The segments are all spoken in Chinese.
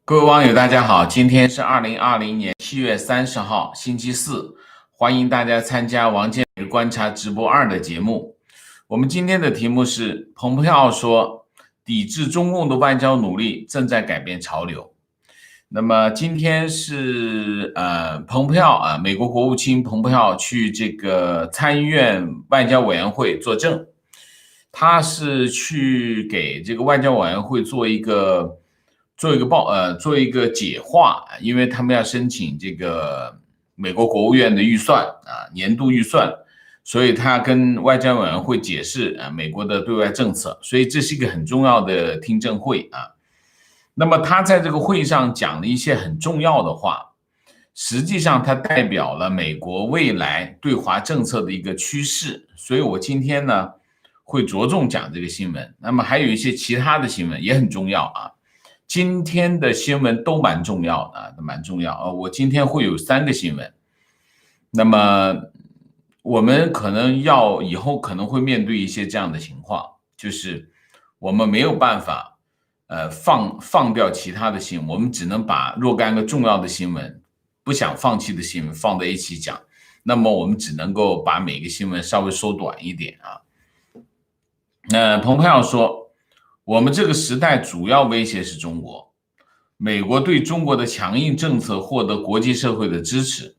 各位网友，大家好，今天是2020年7月30号，星期四，欢迎大家参加王建民观察直播2的节目。我们今天的题目是蓬佩奥说，抵制中共的外交努力正在改变潮流。那么今天是蓬佩奥美国国务卿蓬佩奥去这个参议院外交委员会作证，他是去给这个外交委员会做一个解话，因为他们要申请这个美国国务院的预算年度预算，所以他跟外交委员会解释美国的对外政策，所以这是一个很重要的听证会啊。那么他在这个会上讲了一些很重要的话，实际上它代表了美国未来对华政策的一个趋势，所以我今天呢会着重讲这个新闻。那么还有一些其他的新闻也很重要啊。今天的新闻都蛮重要的，蛮重要啊。我今天会有3个新闻，那么我们以后可能会面对一些这样的情况，就是我们没有办法放掉其他的新闻，我们只能把若干个重要的新闻，不想放弃的新闻放在一起讲，那么我们只能够把每个新闻稍微缩短一点啊。蓬佩奥说，我们这个时代主要威胁是中国，美国对中国的强硬政策获得国际社会的支持，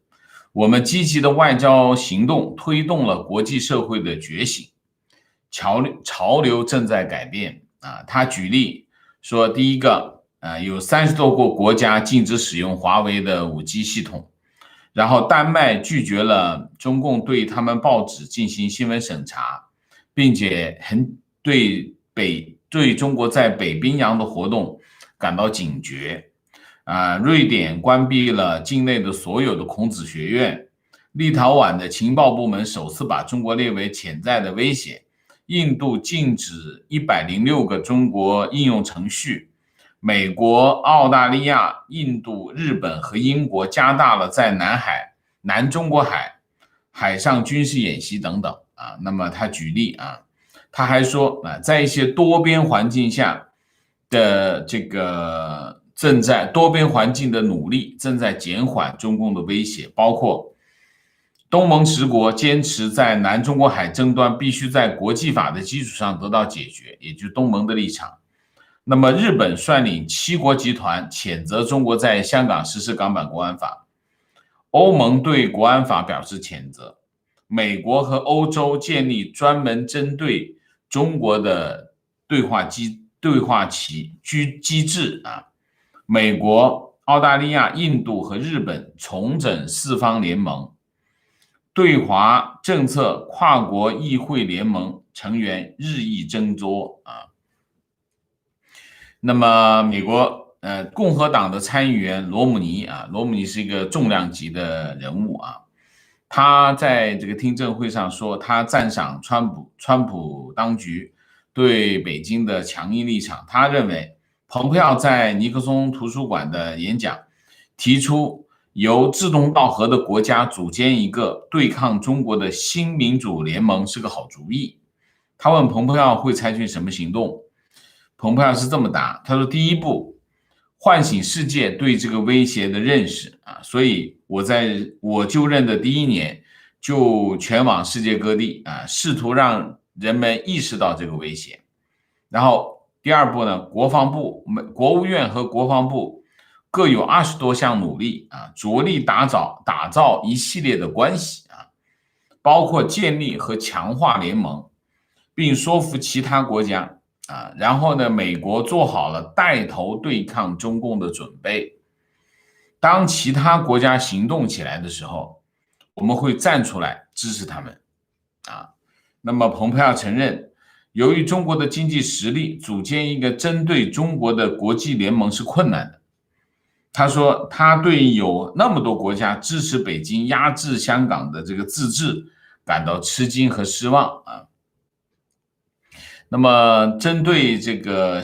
我们积极的外交行动推动了国际社会的觉醒，潮流正在改变啊。他举例说，第一个有30多个国家禁止使用华为的5G 系统，然后丹麦拒绝了中共对他们报纸进行新闻审查，并且对中国在北冰洋的活动感到警觉。瑞典关闭了境内的所有的孔子学院，立陶宛的情报部门首次把中国列为潜在的威胁，印度禁止106个中国应用程序，美国、澳大利亚、印度、日本和英国加大了在南中国海上军事演习等等啊。那么他举例他还说在一些多边环境下的多边环境的努力正在减缓中共的威胁，包括东盟10国坚持在南中国海争端必须在国际法的基础上得到解决，也就是东盟的立场。那么日本率领7国集团谴责中国在香港实施港版国安法，欧盟对国安法表示谴责，美国和欧洲建立专门针对中国的对话机制美国、澳大利亚、印度和日本重整4方联盟，对华政策跨国议会联盟成员日益增多那么美国共和党的参议员罗姆尼是一个重量级的人物他在这个听证会上说，他赞赏川普当局对北京的强硬立场。他认为蓬佩奥在尼克松图书馆的演讲提出由志同道合的国家组建一个对抗中国的新民主联盟是个好主意。他问蓬佩奥会采取什么行动，蓬佩奥是这么答，他说第一步，唤醒世界对这个威胁的认识所以我在我就任的第1年就全往世界各地试图让人们意识到这个威胁。然后第2步呢，国务院和国防部各有20多项努力着力打造一系列的关系包括建立和强化联盟，并说服其他国家然后呢，美国做好了带头对抗中共的准备。当其他国家行动起来的时候，我们会站出来支持他们那么蓬佩奥承认，由于中国的经济实力，组建一个针对中国的国际联盟是困难的。他说，他对有那么多国家支持北京压制香港的这个自治感到吃惊和失望那么针对这个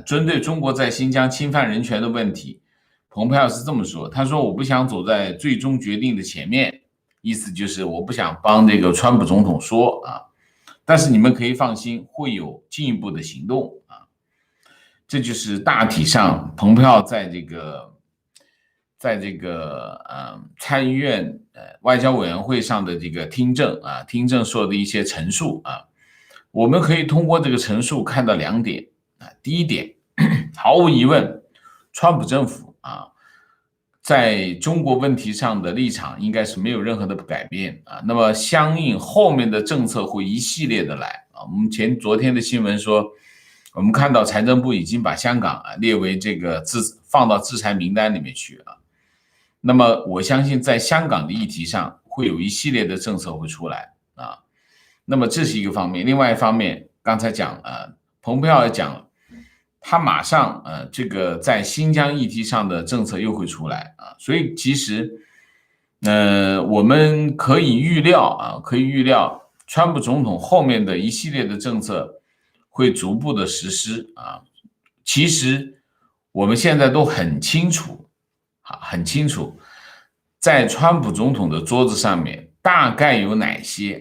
针对中国在新疆侵犯人权的问题，蓬佩奥是这么说，他说我不想走在最终决定的前面，意思就是我不想帮这个川普总统说但是你们可以放心，会有进一步的行动这就是大体上蓬佩奥在这个参议院外交委员会上的这个听证说的一些陈述啊，我们可以通过这个陈述看到2点啊。第一点，毫无疑问，川普政府在中国问题上的立场应该是没有任何的改变啊。那么相应后面的政策会一系列的来啊。我们昨天的新闻说，我们看到财政部已经把香港列为这个放到制裁名单里面去啊。那么我相信在香港的议题上会有一系列的政策会出来啊。那么这是一个方面，另外一方面，刚才讲蓬佩奥也讲了，他马上这个在新疆议题上的政策又会出来啊。所以其实我们可以预料川普总统后面的一系列的政策会逐步的实施啊。其实我们现在都很清楚在川普总统的桌子上面大概有哪些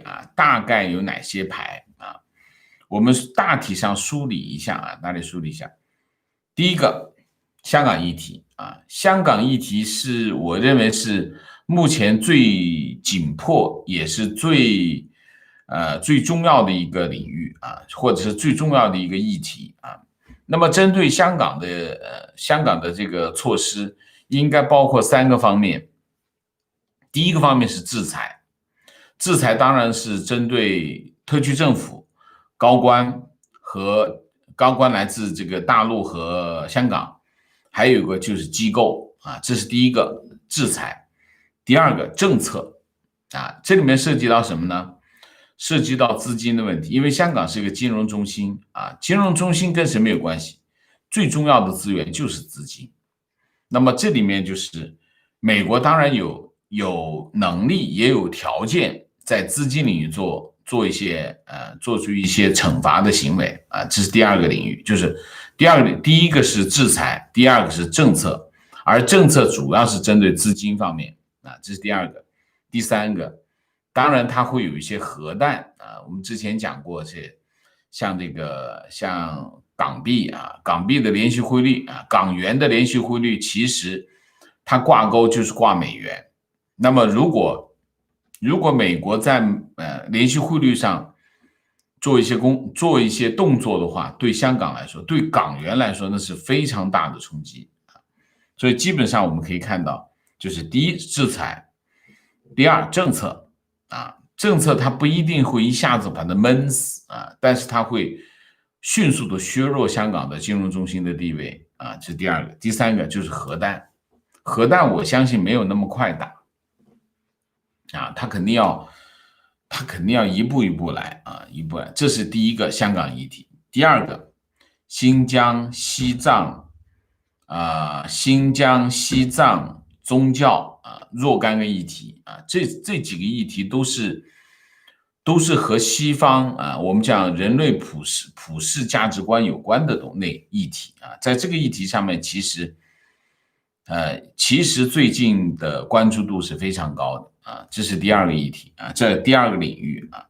牌啊。我们大体上梳理一下。第一个，香港议题啊，香港议题是我认为是目前最紧迫也是最重要的一个领域啊，或者是最重要的一个议题啊。那么针对香港的这个措施，应该包括3个方面。第一个方面是制裁当然是针对特区政府高官来自这个大陆和香港，还有一个就是机构啊，这是第一个制裁。第二个政策啊，这里面涉及到什么呢？涉及到资金的问题，因为香港是一个金融中心啊，金融中心跟什么有关系？最重要的资源就是资金。那么这里面就是美国当然有能力也有条件在资金领域做出一些惩罚的行为啊，这是第二个领域，就是第一个是制裁，第二个是政策，而政策主要是针对资金方面啊，这是第二个。第三个，当然它会有一些核弹啊，我们之前讲过像港币的连续汇率啊，港元的连续汇率，其实它挂钩就是挂美元。那么如果美国在连续汇率上做一些动作的话，对香港来说，对港元来说，那是非常大的冲击啊。所以基本上我们可以看到，就是第一制裁，第二政策啊，政策它不一定会一下子把它闷死啊，但是它会迅速的削弱香港的金融中心的地位啊，这是第二个。第三个就是核弹我相信没有那么快打啊，他肯定要一步一步来啊，这是第一个香港议题。第二个，新疆、西藏宗教若干个议题啊，这几个议题都是和西方我们讲人类普世价值观有关的议题啊，在这个议题上面，其实最近的关注度是非常高的啊，这是第二个议题啊，这第二个领域啊。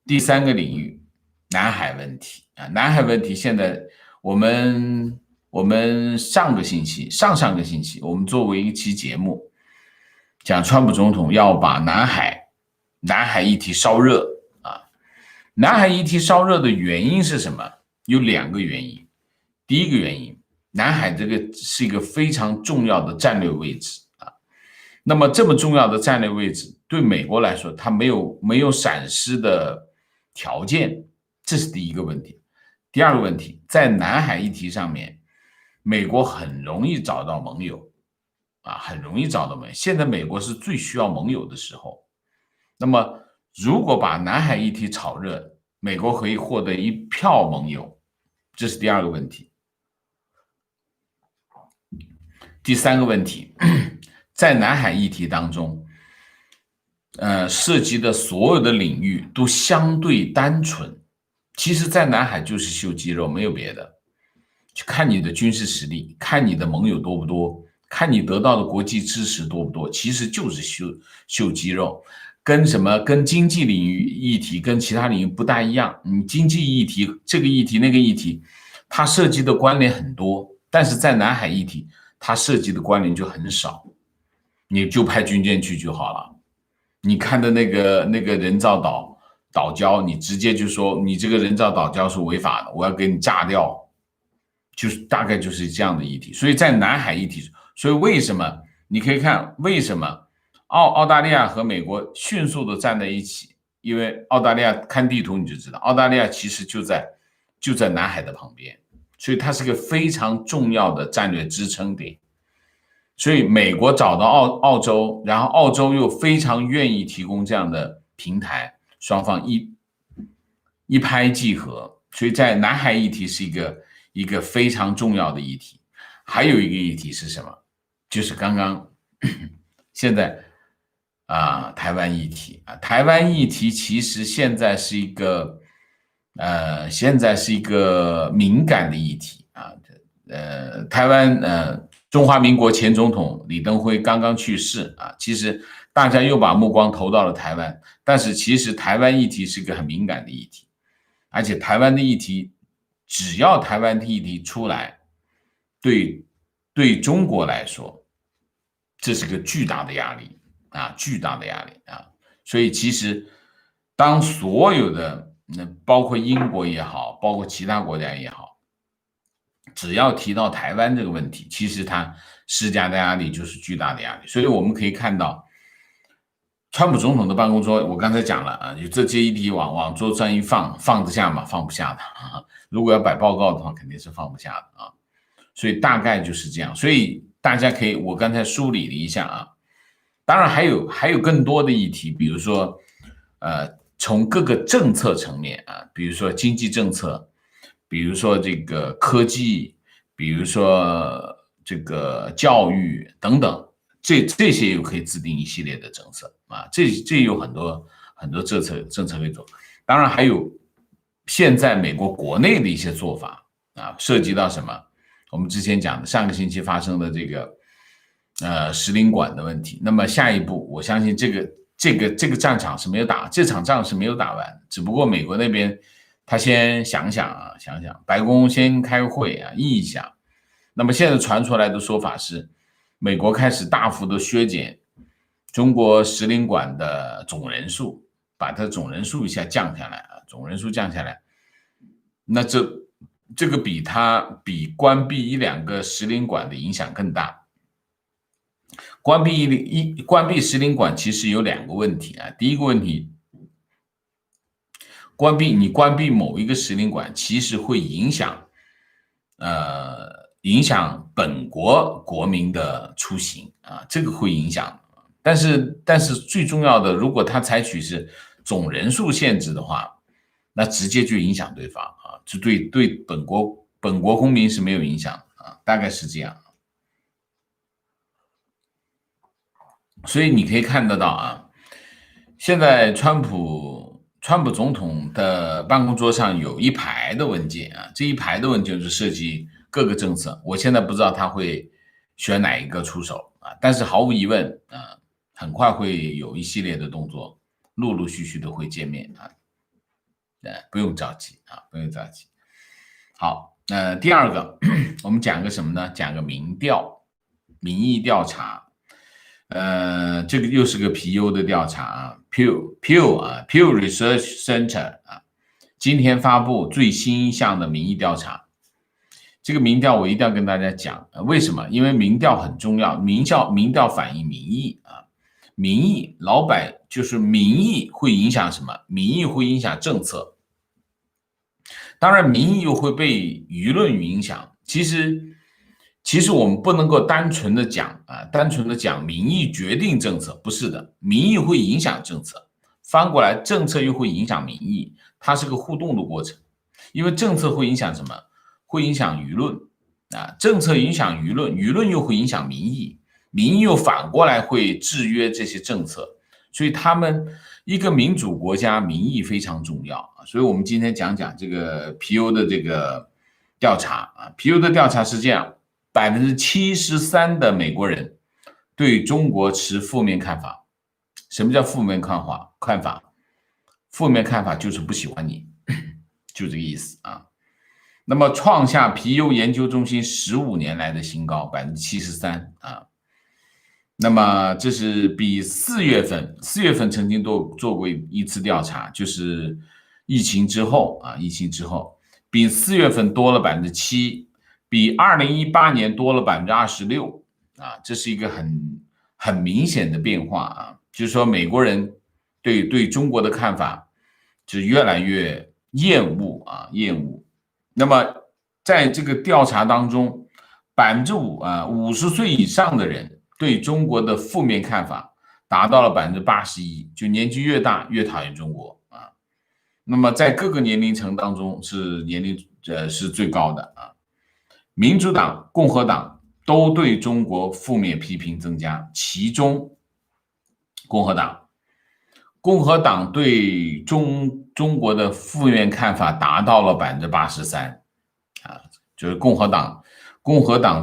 第三个领域，南海问题啊，南海问题现在我们上个星期，我们作为一期节目讲川普总统要把南海议题烧热啊。南海议题烧热的原因是什么？有2个原因。第一个原因，南海这个是一个非常重要的战略位置啊。那么这么重要的战略位置，对美国来说，它没有闪失的条件，这是第一个问题。第二个问题，在南海议题上面，美国很容易找到盟友啊，现在美国是最需要盟友的时候。那么如果把南海议题炒热，美国可以获得一票盟友，这是第二个问题。第三个问题，在南海议题当中涉及的所有的领域都相对单纯，其实在南海就是秀肌肉，没有别的，去看你的军事实力，看你的盟友多不多，看你得到的国际支持多不多，其实就是秀肌肉，跟经济领域议题跟其他领域不大一样。你经济议题这个议题那个议题，它涉及的关联很多，但是在南海议题，它涉及的关联就很少，你就派军舰去就好了。你看的那个人造岛礁，你直接就说你这个人造岛礁是违法的，我要给你炸掉，就是大概就是这样的议题。所以在南海议题，所以为什么你可以看为什么澳大利亚和美国迅速的站在一起，因为澳大利亚看地图你就知道，澳大利亚其实就在南海的旁边，所以它是个非常重要的战略支撑点。所以美国找到澳洲，然后澳洲又非常愿意提供这样的平台，双方一拍即合。所以在南海议题是一个非常重要的议题。还有一个议题是什么？就是刚刚现在台湾议题啊，台湾议题其实现在是一个敏感的议题啊。台湾中华民国前总统李登辉刚刚去世啊，其实大家又把目光投到了台湾，但是其实台湾议题是个很敏感的议题，而且台湾的议题，只要台湾的议题出来，对中国来说，这是个巨大的压力啊，巨大的压力啊。所以其实当所有的包括英国也好，包括其他国家也好，只要提到台湾这个问题，其实它施加的压力就是巨大的压力。所以我们可以看到，川普总统的办公桌，我刚才讲了啊，有这些议题往桌上一放得下吗？放不下的啊。如果要摆报告的话，肯定是放不下的啊。所以大概就是这样。所以大家可以，我刚才梳理了一下啊。当然还有更多的议题，比如说从各个政策层面啊，比如说经济政策，比如说这个科技，比如说这个教育等等，这些又可以制定一系列的政策啊，这有很多政策可以做。当然还有现在美国国内的一些做法啊，涉及到什么？我们之前讲的上个星期发生的这个使领馆的问题。那么下一步，我相信这个战场是没有打，这场仗是没有打完，只不过美国那边他先想想，白宫先开个会啊，议一下。那么现在传出来的说法是，美国开始大幅的削减中国使领馆的总人数，把它总人数一下降下来啊，总人数降下来，那这个比关闭一两个使领馆的影响更大。关闭使领馆其实有两个问题啊，第一个问题，关闭某一个使领馆，其实会影响本国国民的出行啊，这个会影响。但是最重要的，如果他采取是总人数限制的话，那直接就影响对方啊，就对本国公民是没有影响啊，大概是这样。所以你可以看得到啊，现在川普总统的办公桌上有一排的文件啊，这一排的文件是涉及各个政策，我现在不知道他会选哪一个出手啊，但是毫无疑问啊，很快会有一系列的动作，陆陆续续的会见面啊，不用着急啊，不用着急。好，第二个我们讲个什么呢？讲个民意调查。这个又是个皮尤的调查啊 ，Pew Research Center 啊，今天发布最新一项的民意调查。这个民调我一定要跟大家讲，为什么？因为民调很重要，民调反映民意啊，民意就是民意会影响什么？民意会影响政策，当然民意又会被舆论影响。其实我们不能够单纯的讲民意决定政策，不是的，民意会影响政策，翻过来政策又会影响民意，它是个互动的过程。因为政策会影响什么？会影响舆论啊，政策影响舆论，舆论又会影响民意，民意又反过来会制约这些政策。所以一个民主国家民意非常重要啊。所以我们今天讲这个皮尤的这个调查啊，皮尤的调查是这样。73%的美国人对中国持负面看法。什么叫负面看法？负面看法就是不喜欢你，就这个意思啊。那么创下皮尤研究中心15年来的新高73%啊。那么这是比4月份曾经做过一次调查，就是疫情之后，比4月份多了7%，比2018年多了26%啊，这是一个很明显的变化啊，就是说美国人对中国的看法就越来越厌恶。那么在这个调查当中，50岁以上的人对中国的负面看法达到了81%，就年纪越大越讨厌中国啊。那么在各个年龄层当中是最高的啊。民主党、共和党都对中国负面批评增加，其中共和党对中国的负面看法达到了83%啊，就是共和党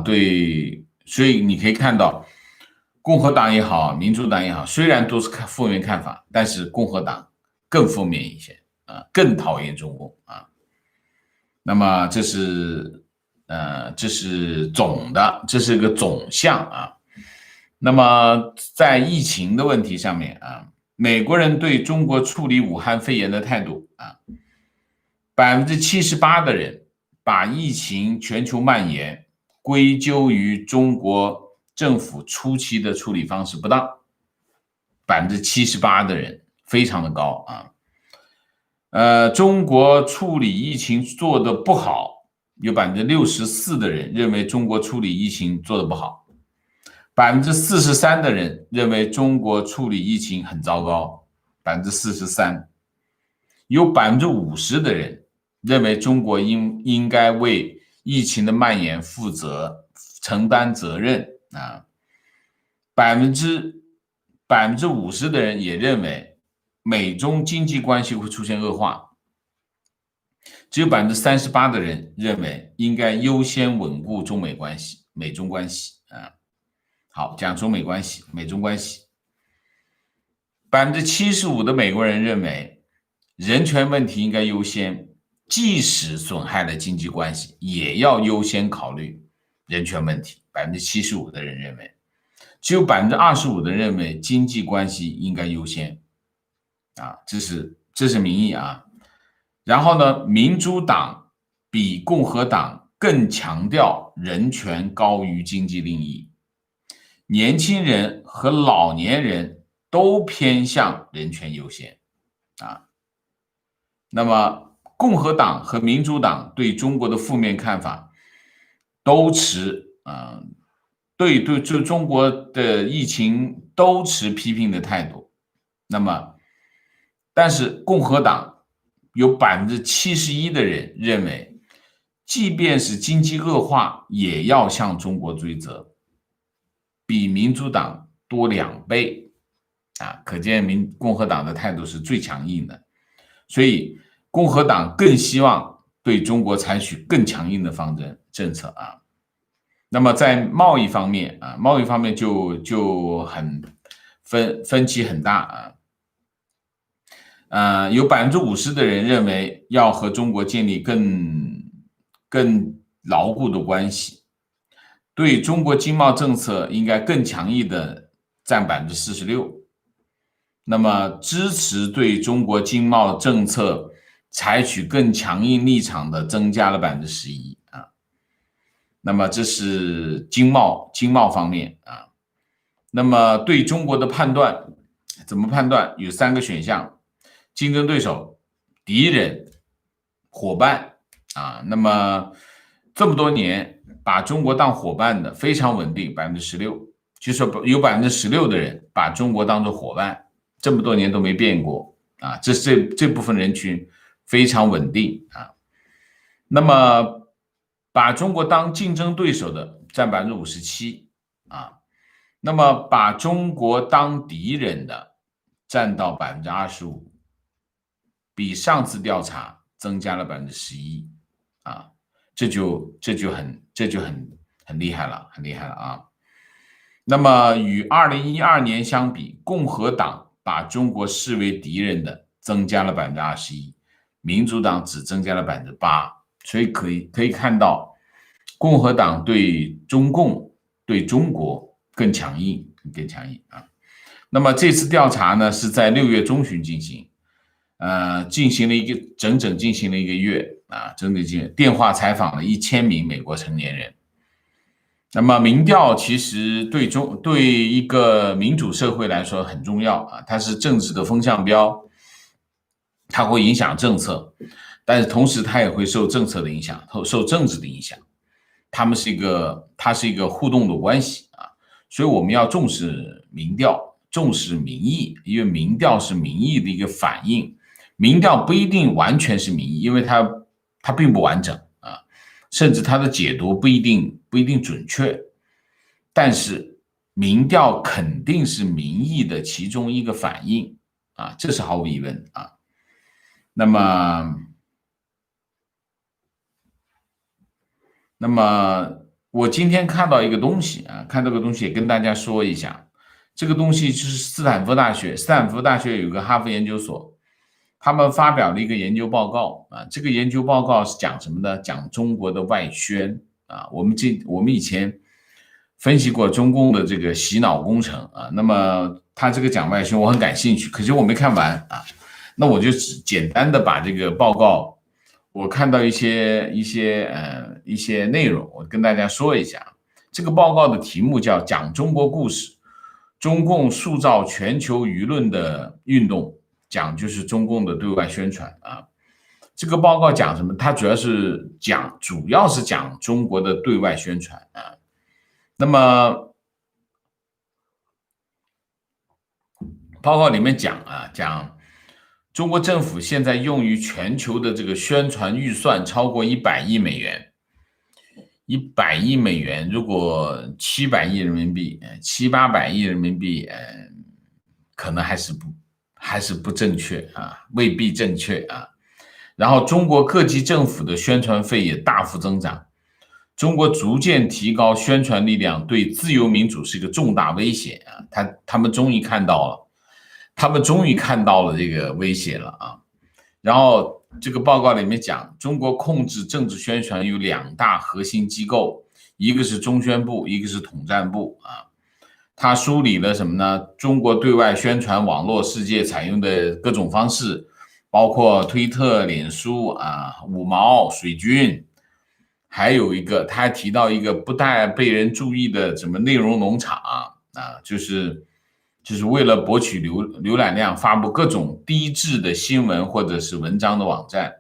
对，所以你可以看到，共和党也好，民主党也好，虽然都是负面看法，但是共和党更负面一些啊，更讨厌中国啊。那么这是总的，这是个总项啊。那么在疫情的问题上面啊，美国人对中国处理武汉肺炎的态度啊，78%的人把疫情全球蔓延归咎于中国政府初期的处理方式不当，78%的人非常的高啊。中国处理疫情做得不好，有64%的人认为中国处理疫情做得不好，43%的人认为中国处理疫情很糟糕，43%，有50%的人认为中国应该为疫情的蔓延负责，承担责任啊。50%的人也认为美中经济关系会出现恶化，只有38%的人认为应该优先稳固中美关系、美中关系啊。好，讲中美关系、美中关系，75%的美国人认为人权问题应该优先，即使损害了经济关系，也要优先考虑人权问题。75%的人认为，只有25%的人认为经济关系应该优先啊，这是民意啊。然后呢，民主党比共和党更强调人权高于经济利益，年轻人和老年人都偏向人权优先啊。那么共和党和民主党对中国的负面看法都持对中国的疫情都持批评的态度。那么但是共和党有71%的人认为，即便是经济恶化，也要向中国追责，比民主党多2倍啊！可见共和党的态度是最强硬的，所以共和党更希望对中国采取更强硬的政策啊。那么在贸易方面啊，就很分歧很大啊。有50%的人认为要和中国建立更牢固的关系，对中国经贸政策应该更强硬的占46%。那么支持对中国经贸政策采取更强硬立场的增加了11%啊。那么这是经贸方面啊。那么对中国的判断怎么判断？有3个选项：竞争对手、敌人、伙伴啊。那么这么多年把中国当伙伴的非常稳定，16%，就是有16%的人把中国当作伙伴，这么多年都没变过啊。这部分人群非常稳定啊。那么把中国当竞争对手的占57%啊。那么把中国当敌人的占到25%，比上次调查增加了11%啊。这就很厉害了，很厉害了啊。那么与2012年相比，共和党把中国视为敌人的增加了21%，民主党只增加了8%。所以可以看到，共和党对中共对中国更强硬啊。那么这次调查呢是在6月中旬进行，进行了一个月啊，电话采访了1000名美国成年人。那么民调其实对一个民主社会来说很重要啊，它是政治的风向标，它会影响政策，但是同时它也会受政策的影响，受政治的影响。它是一个互动的关系啊，所以我们要重视民调，重视民意，因为民调是民意的一个反应。民调不一定完全是民意，因为它并不完整啊，甚至它的解读不一定准确。但是民调肯定是民意的其中一个反应啊，这是毫无疑问啊。那么我今天看到一个东西啊，看这个东西也跟大家说一下。这个东西就是斯坦福大学有一个哈佛研究所，他们发表了一个研究报告啊。这个研究报告是讲什么呢？讲中国的外宣啊。我们以前分析过中共的这个洗脑工程啊。那么他这个讲外宣我很感兴趣，可惜我没看完啊。那我就简单的把这个报告，我看到一些内容，我跟大家说一下。这个报告的题目叫讲中国故事，中共塑造全球舆论的运动，讲就是中共的对外宣传啊。这个报告讲什么？它主要是讲中国的对外宣传啊。那么报告里面讲中国政府现在用于全球的这个宣传预算超过100亿美元。100亿美元，如果700亿人民币，700-800亿人民币，可能还是不正确啊，未必正确啊。然后中国各级政府的宣传费也大幅增长，中国逐渐提高宣传力量，对自由民主是一个重大威胁啊。他们终于看到了这个威胁了啊。然后这个报告里面讲，中国控制政治宣传有2大核心机构，一个是中宣部，一个是统战部啊。他梳理了什么呢？中国对外宣传网络世界采用的各种方式，包括推特、脸书啊、五毛、水军，还有一个他还提到一个不太被人注意的什么内容农场啊，就是为了博取浏览量，发布各种低质的新闻或者是文章的网站。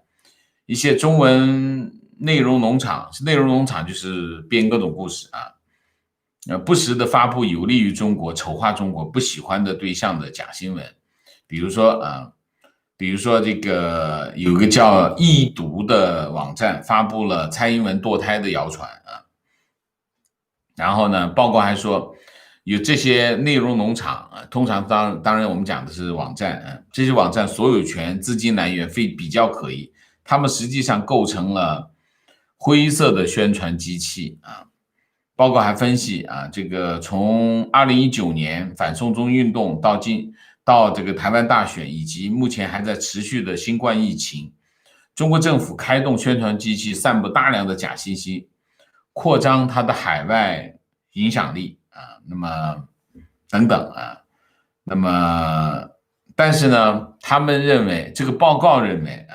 一些中文内容农场就是编各种故事啊，不时的发布有利于中国、丑化中国、不喜欢的对象的假新闻。比如说这个有个叫易读的网站发布了蔡英文堕胎的谣传啊。然后呢，报告还说，有这些内容农场啊，通常当然我们讲的是网站啊，这些网站所有权、资金来源比较可疑，他们实际上构成了灰色的宣传机器啊。报告还分析啊，这个从2019年反送中运动到这个台湾大选，以及目前还在持续的新冠疫情，中国政府开动宣传机器，散布大量的假信息，扩张它的海外影响力啊，那么等等啊，那么但是呢，这个报告认为，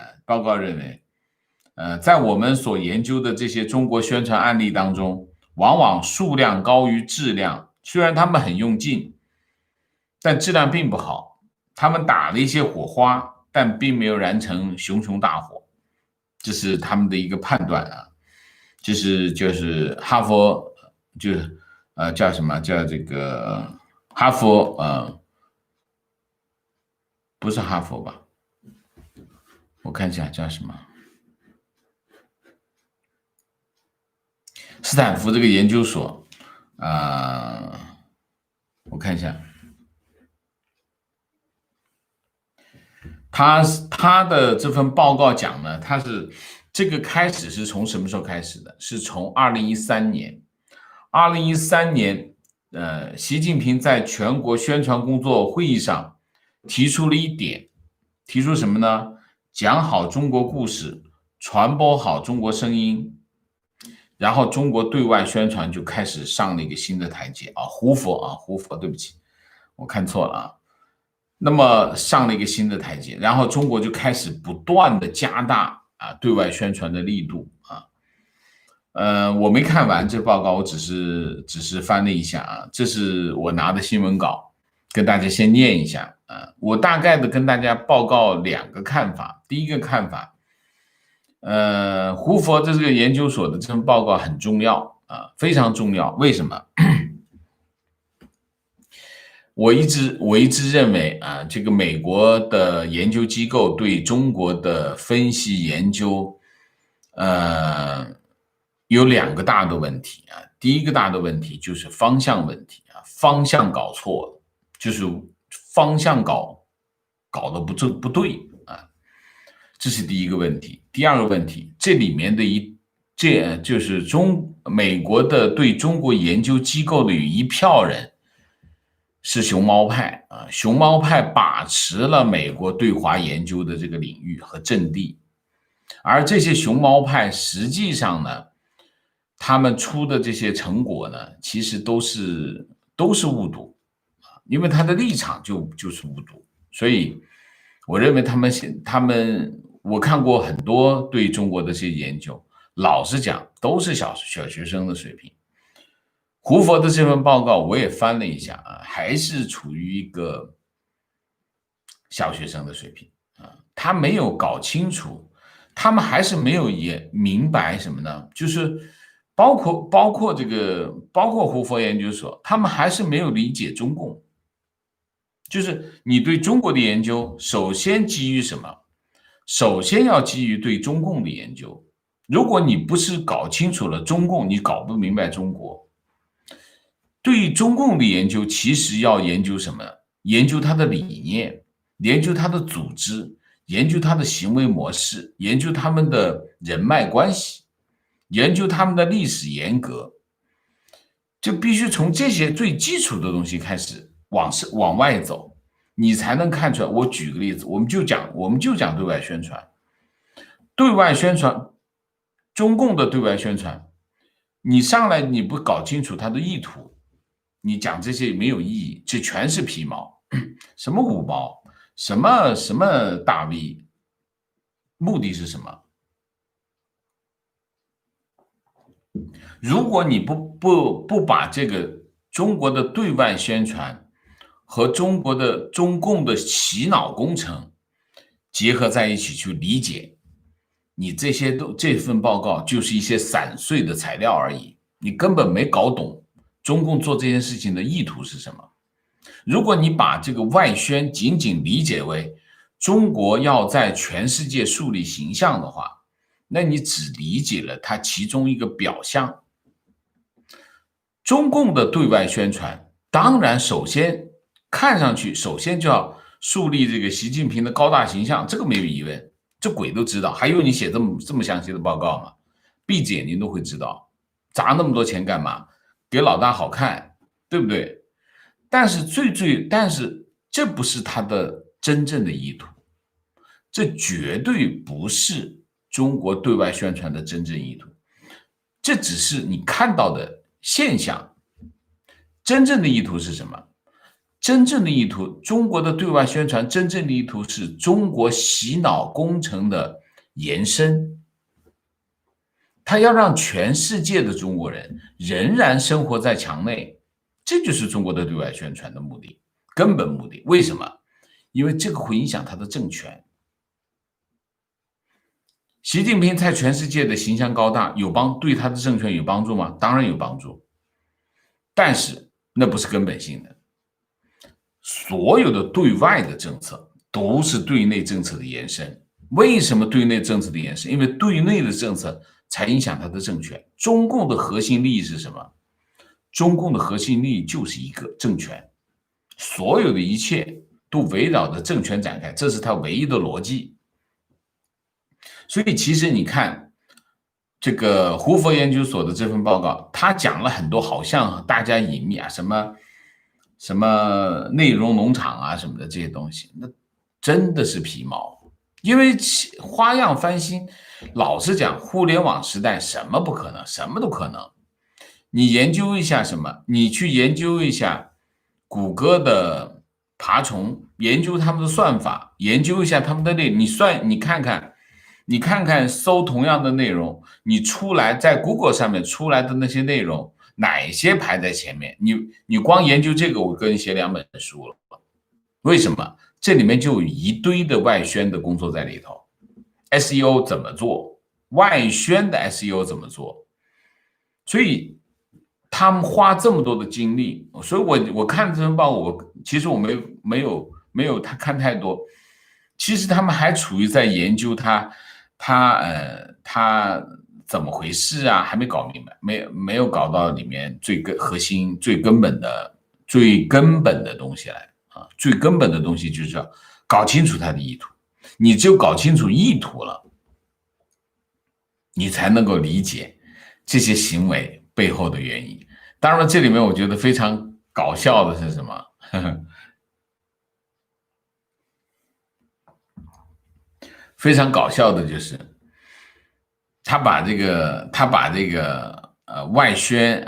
在我们所研究的这些中国宣传案例当中，往往数量高于质量，虽然他们很用劲，但质量并不好。他们打了一些火花，但并没有燃成熊熊大火，这是他们的一个判断啊。就是哈佛，就是叫什么叫这个哈佛不是哈佛吧？我看一下叫什么，斯坦福这个研究所我看一下。他的这份报告讲呢，这个开始是从什么时候开始的？是从2013年。2013年，习近平在全国宣传工作会议上提出了一点，提出什么呢？讲好中国故事，传播好中国声音，然后中国对外宣传就开始上了一个新的台阶胡佛，对不起，我看错了那么上了一个新的台阶，然后中国就开始不断的加大对外宣传的力度我没看完这报告，我只是翻了一下这是我拿的新闻稿，跟大家先念一下我大概的跟大家报告2个看法。第一个看法，胡佛的这个研究所的这份报告很重要非常重要。为什么？我一直认为这个美国的研究机构对中国的分析研究，有2个大的问题第一个大的问题就是方向问题方向搞错了，就是方向搞得不对这是第一个问题。第二个问题，这里面的这就是美国的对中国研究机构的有一票人是熊猫派熊猫派把持了美国对华研究的这个领域和阵地，而这些熊猫派实际上呢，他们出的这些成果呢，其实都是误读因为他的立场就是误读，所以我认为我看过很多对中国的这些研究，老实讲都是小学生的水平。胡佛的这份报告我也翻了一下还是处于一个小学生的水平他没有搞清楚，他们还是没有也明白什么呢？就是包括胡佛研究所，他们还是没有理解中共。就是你对中国的研究，首先基于什么？首先要基于对中共的研究。如果你不是搞清楚了中共，你搞不明白中国。对于中共的研究，其实要研究什么？研究它的理念，研究它的组织，研究它的行为模式，研究他们的人脉关系，研究他们的历史沿革，就必须从这些最基础的东西开始往外走，你才能看出来。我举个例子，我们就讲对外宣传，中共的对外宣传，你上来你不搞清楚它的意图，你讲这些没有意义，这全是皮毛，什么五毛，什么大 V， 目的是什么？如果你不把这个中国的对外宣传和中共的洗脑工程结合在一起去理解，你这份报告就是一些散碎的材料而已，你根本没搞懂中共做这件事情的意图是什么。如果你把这个外宣仅仅理解为中国要在全世界树立形象的话，那你只理解了它其中一个表象。中共的对外宣传，当然看上去首先就要树立这个习近平的高大形象，这个没有疑问，这鬼都知道。还有你写这么详细的报告吗？闭着眼睛都会知道，砸那么多钱干嘛？给老大好看，对不对？但是这不是他的真正的意图，这绝对不是中国对外宣传的真正意图，这只是你看到的现象。真正的意图是什么？真正的意图，中国的对外宣传真正的意图是中国洗脑工程的延伸，它要让全世界的中国人仍然生活在墙内，这就是中国的对外宣传的目的，根本目的。为什么？因为这个会影响他的政权。习近平在全世界的形象高大，对他的政权有帮助吗？当然有帮助，但是那不是根本性的。所有的对外的政策都是对内政策的延伸。为什么对内政策的延伸？因为对内的政策才影响他的政权。中共的核心利益是什么？中共的核心利益就是一个政权，所有的一切都围绕着政权展开，这是他唯一的逻辑。所以其实你看这个胡佛研究所的这份报告，他讲了很多好像大家隐秘什么内容农场什么的这些东西，那真的是皮毛，因为花样翻新，老实讲，互联网时代什么不可能，什么都可能。你研究一下什么？你去研究一下谷歌的爬虫，研究他们的算法，研究一下他们的内容。你看看搜同样的内容，你出来在 Google 上面出来的那些内容，哪些排在前面？你光研究这个，我个人写2本书了。为什么？这里面就有一堆的外宣的工作在里头。SEO 怎么做？外宣的 SEO 怎么做？所以他们花这么多的精力，所以我看这份报，其实我没有他看太多。其实他们还处于在研究他怎么回事啊，还没搞明白，没有搞到里面核心、最根本的东西来啊。最根本的东西就是要搞清楚他的意图。你只有搞清楚意图了，你才能够理解这些行为背后的原因。当然，这里面我觉得非常搞笑的是什么？非常搞笑的就是他把这个外宣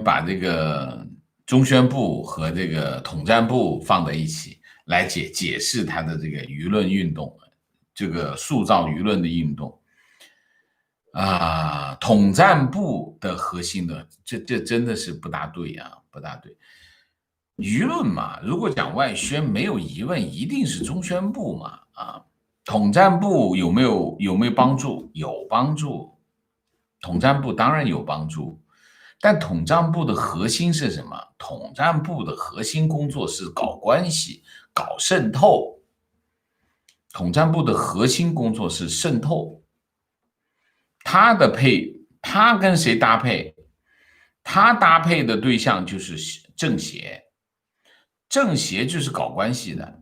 把这个中宣部和这个统战部放在一起来解释他的这个舆论运动，这个塑造舆论的运动啊。统战部的核心的这真的是不大对啊，不大对。舆论嘛，如果讲外宣，没有疑问，一定是中宣部嘛啊。统战部有没有帮助？有帮助，统战部当然有帮助，但统战部的核心是什么？统战部的核心工作是搞关系、搞渗透。统战部的核心工作是渗透，他跟谁搭配？他搭配的对象就是政协，政协就是搞关系的。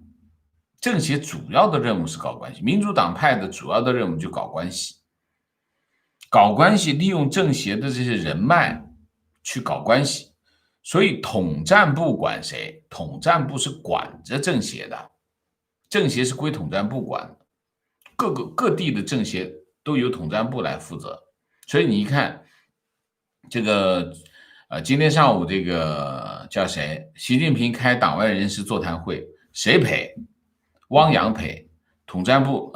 政协主要的任务是搞关系，民主党派的主要的任务就搞关系，利用政协的这些人脉去搞关系。所以统战部管谁？统战部是管着政协的，政协是归统战部管的，各地的政协都由统战部来负责。所以你一看这个今天上午这个叫谁？习近平开党外人士座谈会，谁陪？汪洋陪，统战部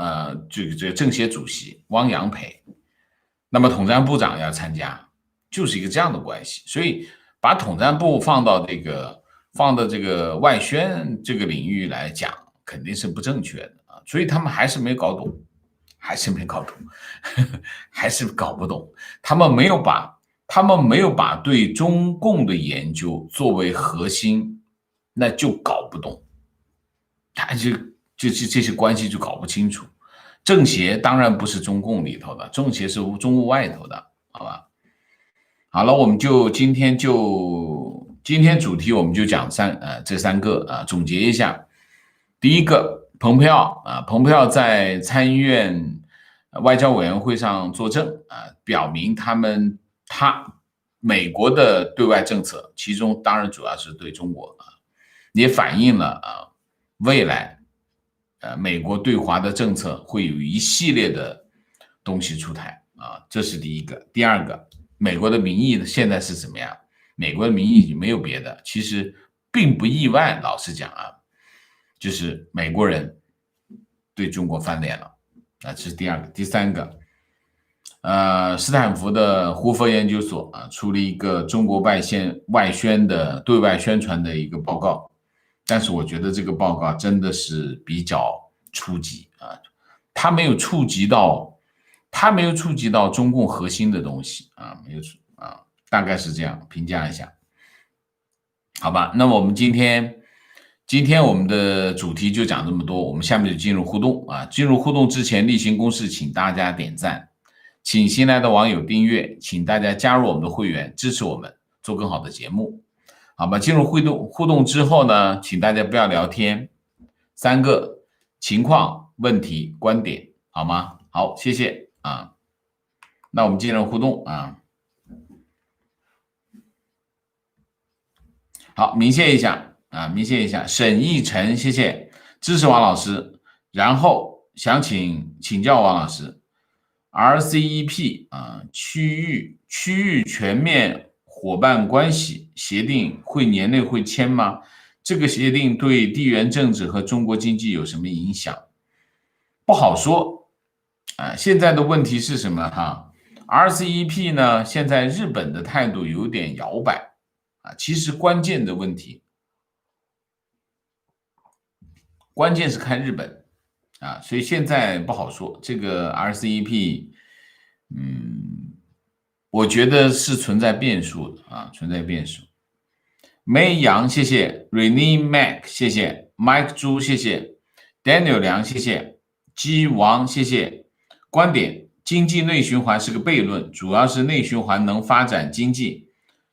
这个政协主席汪洋陪，那么统战部长要参加，就是一个这样的关系。所以把统战部放到这个外宣这个领域来讲，肯定是不正确的啊。所以他们还是没搞懂，还是搞不懂。他们没有把对中共的研究作为核心，那就搞不懂。他这些关系就搞不清楚。政协当然不是中共里头的，政协是中共外头的，好吧？好了，我们就今天主题我们就讲这三个啊，总结一下。第一个，蓬佩奥在参议院外交委员会上作证啊，表明美国的对外政策，其中当然主要是对中国啊，也反映了未来美国对华的政策会有一系列的东西出台啊，这是第一个。第二个，美国的民意现在是怎么样？美国的民意没有别的，其实并不意外。老实讲啊，就是美国人对中国翻脸了啊，这是第二个。第三个，斯坦福的胡佛研究所出了一个中国外宣的对外宣传的一个报告。但是我觉得这个报告真的是比较初级啊，它没有触及到中共核心的东西啊，大概是这样评价一下，好吧？那么我们今天我们的主题就讲这么多，我们下面就进入互动啊。进入互动之前，例行公事，请大家点赞，请新来的网友订阅，请大家加入我们的会员，支持我们做更好的节目。好吧，进入互动之后呢，请大家不要聊天，3个情况、问题、观点，好吗？好，谢谢啊。那我们进入互动啊。好，明谢一下，沈奕晨，谢谢支持王老师。然后想请教王老师，RCEP 啊，区域全面伙伴关系协定年内会签吗？这个协定对地缘政治和中国经济有什么影响？不好说啊。现在的问题是什么哈？RCEP 呢，现在日本的态度有点摇摆啊。其实关键是看日本啊，所以现在不好说。这个 RCEP，我觉得是存在变数的啊，存在变数。May 杨，谢谢 Rene Mac， 谢谢 Mike 朱，谢谢 Daniel 梁，谢谢 G 王，谢谢。观点：经济内循环是个悖论，主要是内循环能发展经济。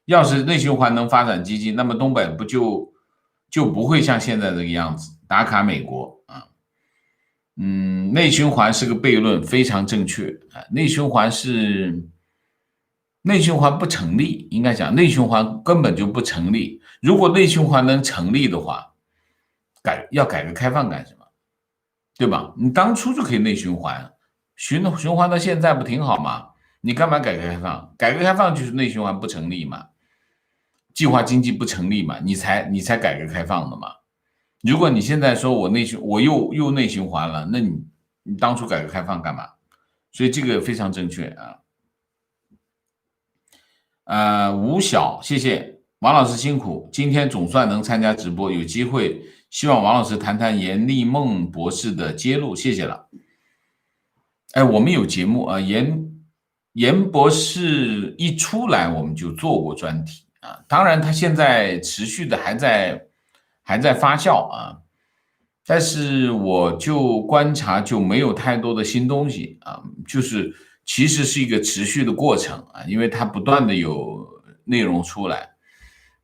要是内循环能发展经济，那么东北不就不会像现在这个样子打卡美国啊？内循环是个悖论，非常正确啊。内循环不成立，应该讲内循环根本就不成立。如果内循环能成立的话，要改革开放干什么？对吧？你当初就可以内循环，循环到现在不挺好吗？你干嘛改革开放？改革开放就是内循环不成立嘛，计划经济不成立嘛，你才改革开放的嘛。如果你现在说我又内循环了，那你当初改革开放干嘛？所以这个非常正确啊。吴晓，谢谢王老师辛苦，今天总算能参加直播，有机会，希望王老师谈谈严立梦博士的揭露，谢谢了。我们有节目啊，严博士一出来我们就做过专题啊，当然他现在持续的还在发酵啊，但是我就观察就没有太多的新东西啊，就是其实是一个持续的过程啊，因为它不断的有内容出来，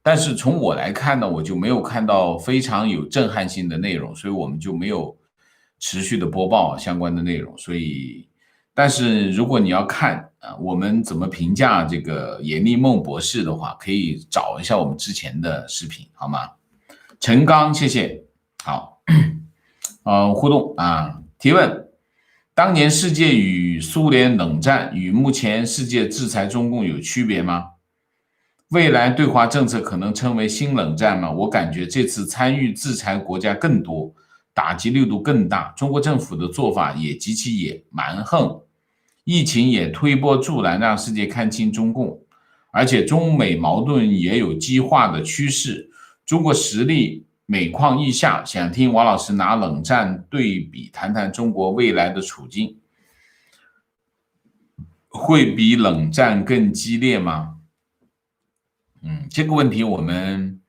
但是从我来看呢，我就没有看到非常有震撼性的内容，所以我们就没有持续的播报相关的内容。所以，但是如果你要看啊，我们怎么评价这个严立梦博士的话，可以找一下我们之前的视频，好吗？陈刚，谢谢。好，互动啊，提问：当年世界与苏联冷战与目前世界制裁中共有区别吗？未来对华政策可能称为新冷战吗？我感觉这次参与制裁国家更多，打击力度更大，中国政府的做法也极其蛮横，疫情也推波助澜，让世界看清中共，而且中美矛盾也有激化的趋势，中国实力每况愈下。想听王老师拿冷战对比，谈谈中国未来的处境，会比冷战更激烈吗？这个问题我们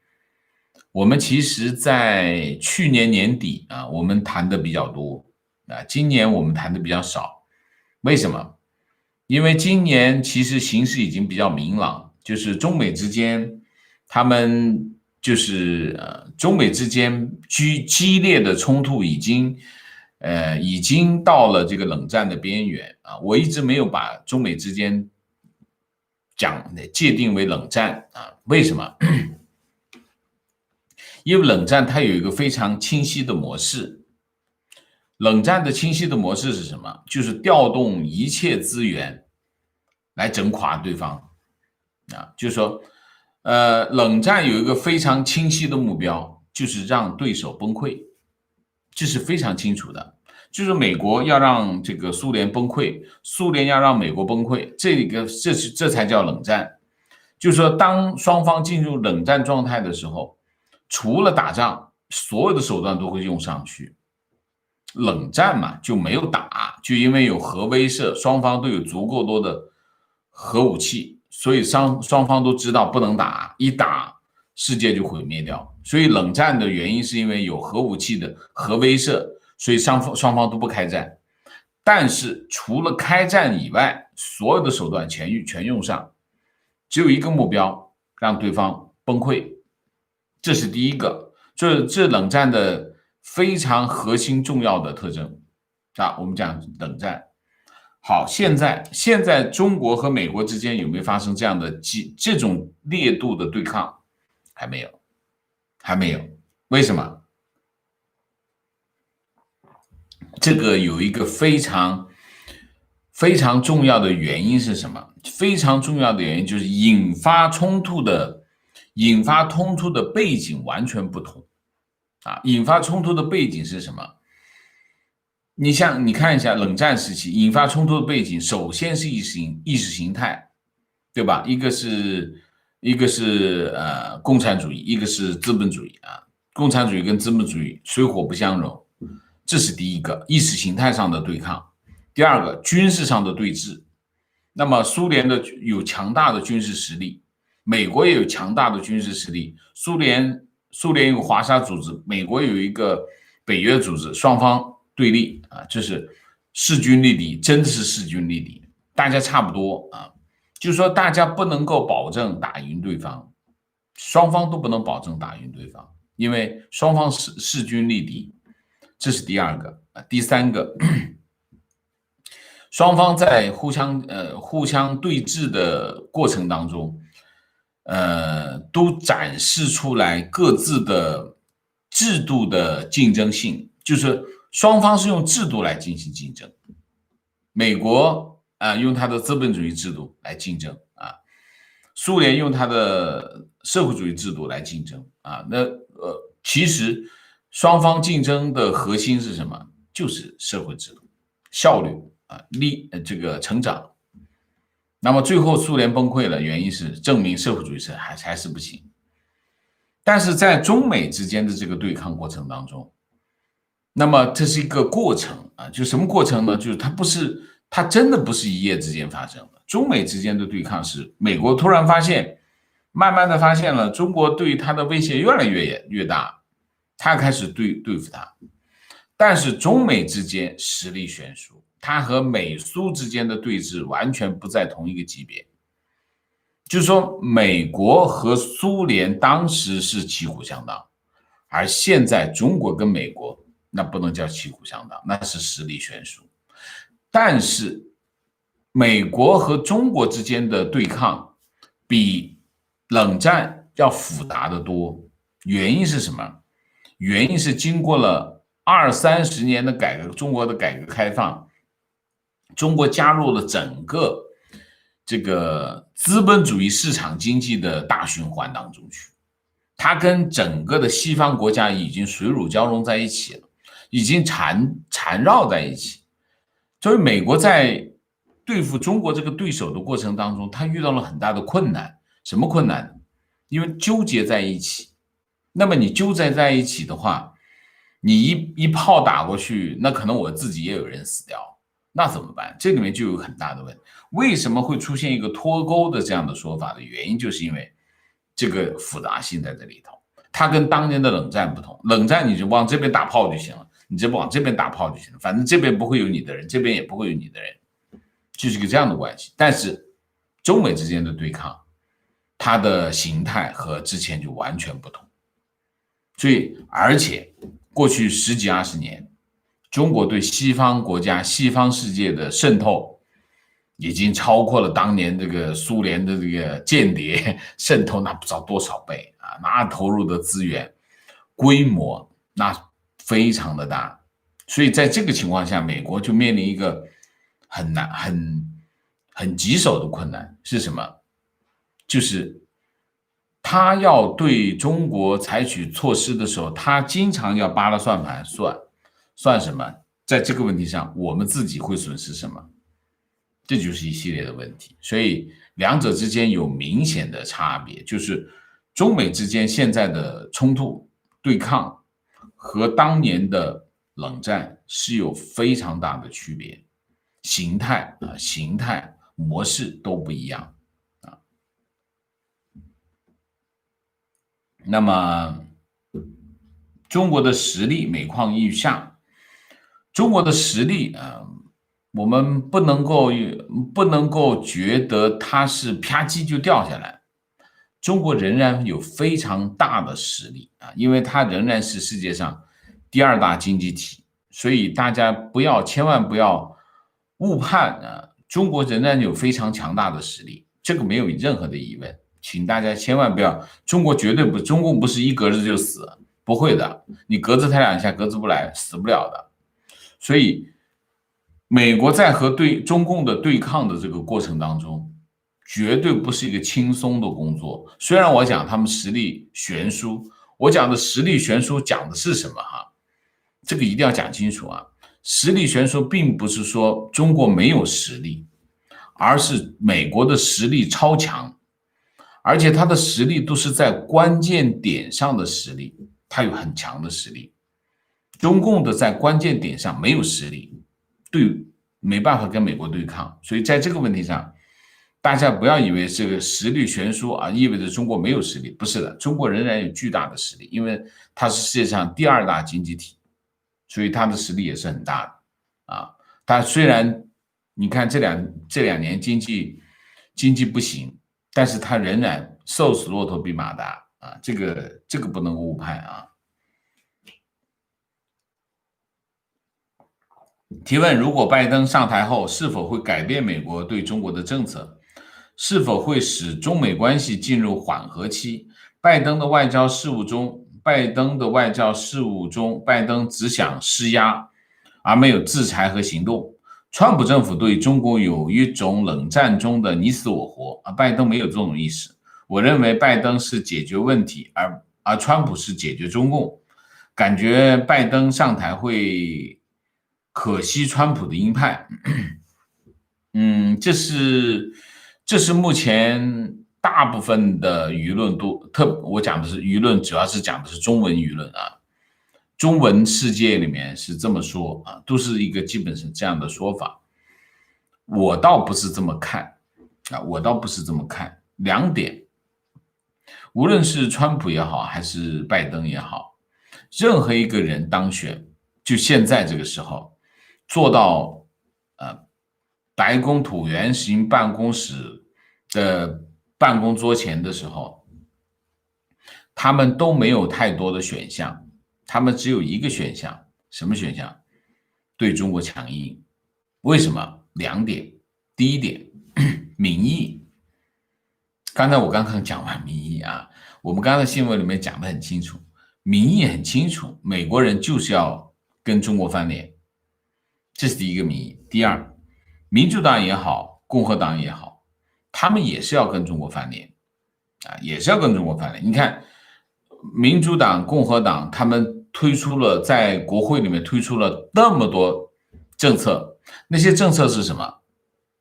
其实在去年年底啊，我们谈的比较多啊，今年我们谈的比较少。为什么？因为今年其实形势已经比较明朗，就是中美之间，他们就是中美之间激烈的冲突已经到了这个冷战的边缘啊。我一直没有把中美之间界定为冷战啊，为什么？因为冷战它有一个非常清晰的模式，冷战的清晰的模式是什么？就是调动一切资源来整垮对方啊，就是说，冷战有一个非常清晰的目标，就是让对手崩溃，这是非常清楚的。就是美国要让这个苏联崩溃，苏联要让美国崩溃，这才叫冷战。就是说，当双方进入冷战状态的时候，除了打仗，所有的手段都会用上去。冷战嘛，就没有打，就因为有核威慑，双方都有足够多的核武器，所以双方都知道不能打，一打世界就毁灭掉。所以冷战的原因是因为有核武器的核威慑，所以双方都不开战。但是除了开战以外，所有的手段全用上，只有一个目标，让对方崩溃。这是第一个，这冷战的非常核心重要的特征啊。我们讲冷战。好，现在中国和美国之间有没有发生这种烈度的对抗？还没有，还没有。为什么？这个有一个非常重要的原因是什么？非常重要的原因就是引发冲突的背景完全不同啊！引发冲突的背景是什么？你看一下冷战时期引发冲突的背景，首先是意识形态，对吧？一个是共产主义，一个是资本主义啊。共产主义跟资本主义水火不相容，这是第一个意识形态上的对抗。第二个军事上的对峙。那么苏联有强大的军事实力，美国也有强大的军事实力。苏联有华沙组织，美国有一个北约组织，双方对立啊，这是势均力敌，真的是势均力敌，大家差不多啊。就是说，大家不能够保证打赢对方，双方都不能保证打赢对方，因为双方势均力敌，这是第二个。第三个。双方在互相对峙的过程当中，都展示出来各自的制度的竞争性，就是双方是用制度来进行竞争。美国用它的资本主义制度来竞争啊，苏联用它的社会主义制度来竞争啊。其实双方竞争的核心是什么？就是社会制度、效率。这个成长，那么最后苏联崩溃了，原因是证明社会主义还是不行。但是在中美之间的这个对抗过程当中，那么这是一个过程啊，就什么过程呢？就是它真的不是一夜之间发生的。中美之间的对抗是美国突然慢慢的发现了中国对它的威胁越来越大，他开始对付它。但是中美之间实力悬殊。它和美苏之间的对峙完全不在同一个级别，就是说，美国和苏联当时是旗鼓相当，而现在中国跟美国那不能叫旗鼓相当，那是实力悬殊。但是，美国和中国之间的对抗比冷战要复杂的多。原因是什么？原因是经过了20-30年的中国的改革开放。中国加入了整个这个资本主义市场经济的大循环当中去，它跟整个的西方国家已经水乳交融在一起了，已经缠绕在一起。所以美国在对付中国这个对手的过程当中，他遇到了很大的困难。什么困难？因为纠结在一起。那么你纠结在一起的话，你一炮打过去，那可能我自己也有人死掉。那怎么办？这里面就有很大的问题。为什么会出现一个脱钩的这样的说法的原因，就是因为这个复杂性在这里头。它跟当年的冷战不同，冷战你就往这边打炮就行了，你就往这边打炮就行了，反正这边不会有你的人，这边也不会有你的人，就是个这样的关系。但是中美之间的对抗，它的形态和之前就完全不同。所以，而且过去10几20年。中国对西方国家、西方世界的渗透，已经超过了当年这个苏联的这个间谍渗透那不知道多少倍啊！那投入的资源、规模那非常的大，所以在这个情况下，美国就面临一个很棘手的困难是什么？就是他要对中国采取措施的时候，他经常要扒拉算盘算什么？在这个问题上，我们自己会损失什么？这就是一系列的问题。所以两者之间有明显的差别，就是中美之间现在的冲突对抗和当年的冷战是有非常大的区别，形态模式都不一样啊。那么中国的实力每况愈下。中国的实力我们不能够觉得它是啪叽就掉下来。中国仍然有非常大的实力因为它仍然是世界上第2大经济体，所以大家千万不要误判中国仍然有非常强大的实力，这个没有任何的疑问。请大家千万不要，中国不是一格子就死，不会的，你格子它2下，格子不来，死不了的。所以美国在和中共的对抗的这个过程当中，绝对不是一个轻松的工作。虽然我讲他们实力悬殊，我讲的实力悬殊讲的是什么哈？这个一定要讲清楚啊！实力悬殊并不是说中国没有实力，而是美国的实力超强，而且他的实力都是在关键点上的实力，他有很强的实力。中共的在关键点上没有实力，没办法跟美国对抗。所以在这个问题上，大家不要以为这个实力悬殊啊，意味着中国没有实力，不是的，中国仍然有巨大的实力，因为它是世界上第2大经济体，所以它的实力也是很大的啊。它虽然你看这两年经济不行，但是它仍然瘦死骆驼比马大啊，这个不能误判啊。提问：如果拜登上台后，是否会改变美国对中国的政策？是否会使中美关系进入缓和期？拜登的外交事务中，拜登只想施压，而没有制裁和行动。川普政府对中国有一种冷战中的你死我活，拜登没有这种意识。我认为拜登是解决问题，而川普是解决中共。感觉拜登上台会可惜川普的鹰派。这是目前大部分的舆论我讲的是舆论，主要是讲的是中文舆论啊，中文世界里面是这么说啊，都是一个基本是这样的说法。我倒不是这么看啊，2点，无论是川普也好，还是拜登也好，任何一个人当选，就现在这个时候做到白宫椭圆形办公室的办公桌前的时候，他们都没有太多的选项，他们只有一个选项，什么选项？对中国强硬。为什么？2点。第一点，民意。刚才我刚刚讲完民意啊，我们刚才新闻里面讲得很清楚，民意很清楚，美国人就是要跟中国翻脸，这是第一个民意。第二，民主党也好，共和党也好，他们也是要跟中国翻脸啊，也是要跟中国翻脸。你看，民主党、共和党他们在国会里面推出了那么多政策，那些政策是什么？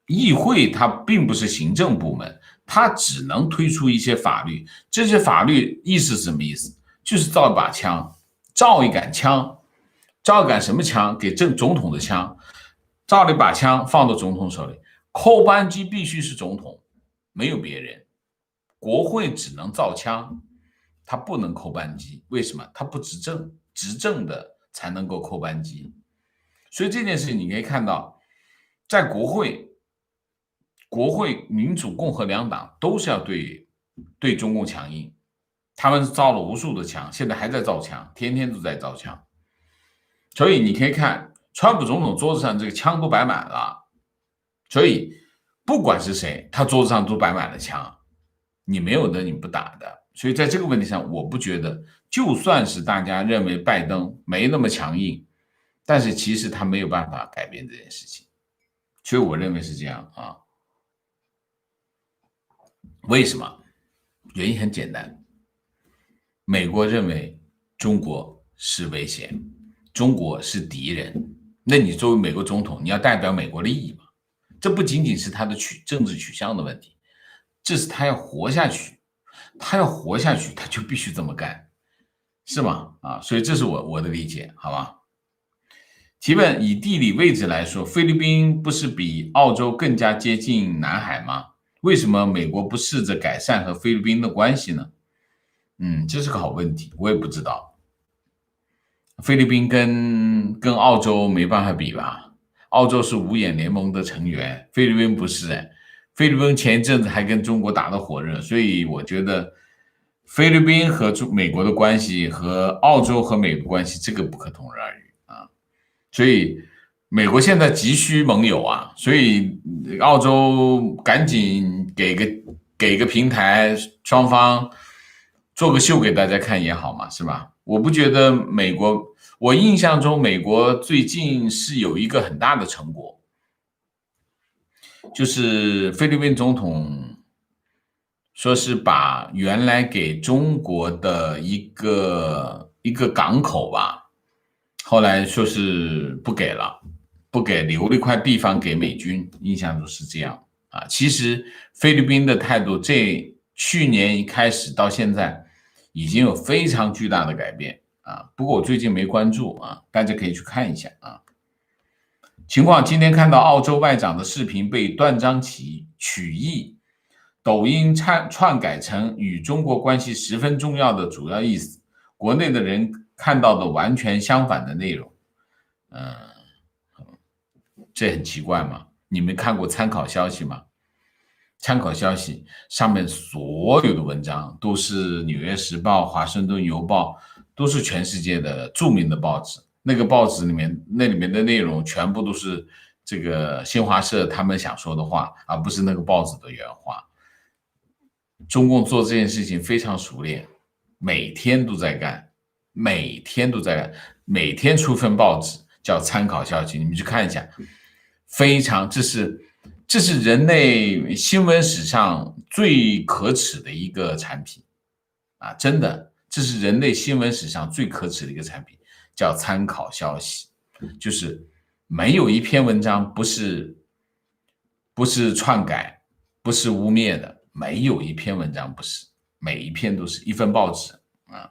议会它并不是行政部门，它只能推出一些法律，这些法律意思是什么意思？就是造一把枪，造一杆枪，造一杆什么枪？给总统的枪，造了一把枪放到总统手里，扣扳机必须是总统，没有别人。国会只能造枪，它不能扣扳机，为什么？它不执政，执政的才能够扣扳机。所以这件事情你可以看到，在国会民主共和2党都是要对中共强硬，他们造了无数的枪，现在还在造枪，天天都在造枪。所以你可以看川普总统桌子上这个枪都摆满了，所以不管是谁，他桌子上都摆满了枪，你没有的你不打的。所以在这个问题上，我不觉得，就算是大家认为拜登没那么强硬，但是其实他没有办法改变这件事情。所以我认为是这样啊。为什么？原因很简单，美国认为中国是危险，中国是敌人，那你作为美国总统，你要代表美国利益嘛？这不仅仅是他的政治取向的问题，这是他要活下去，他就必须这么干，是吗？啊，所以这是我的理解，好吧？提问：以地理位置来说，菲律宾不是比澳洲更加接近南海吗？为什么美国不试着改善和菲律宾的关系呢？这是个好问题，我也不知道。菲律宾跟澳洲没办法比吧？澳洲是五眼联盟的成员，菲律宾不是。菲律宾前一阵子还跟中国打得火热，所以我觉得菲律宾和美国的关系和澳洲和美国关系这个不可同日而语啊。所以美国现在急需盟友啊，所以澳洲赶紧给个平台，双方做个秀给大家看也好嘛，是吧？我不觉得美国，我印象中美国最近是有一个很大的成果，就是菲律宾总统说是把原来给中国的一个港口吧，后来说是不给了，不给，留了一块地方给美军，印象中是这样啊。其实菲律宾的态度，去年一开始到现在已经有非常巨大的改变啊。不过我最近没关注啊，大家可以去看一下啊。情况今天看到澳洲外长的视频被断章取义，抖音篡改成与中国关系十分重要的主要意思，国内的人看到的完全相反的内容。这很奇怪吗？你们看过参考消息吗？参考消息上面所有的文章都是《纽约时报》、《华盛顿邮报》，都是全世界的著名的报纸。那个报纸里面，那里面的内容全部都是这个新华社他们想说的话，而不是那个报纸的原话。中共做这件事情非常熟练，每天都在干，每天都在干，每天出份报纸叫参考消息，你们去看一下，非常，这是人类新闻史上最可耻的一个产品啊！真的，这是人类新闻史上最可耻的一个产品，叫参考消息，就是没有一篇文章不是篡改，不是污蔑的，没有一篇文章不是，每一篇都是一份报纸啊。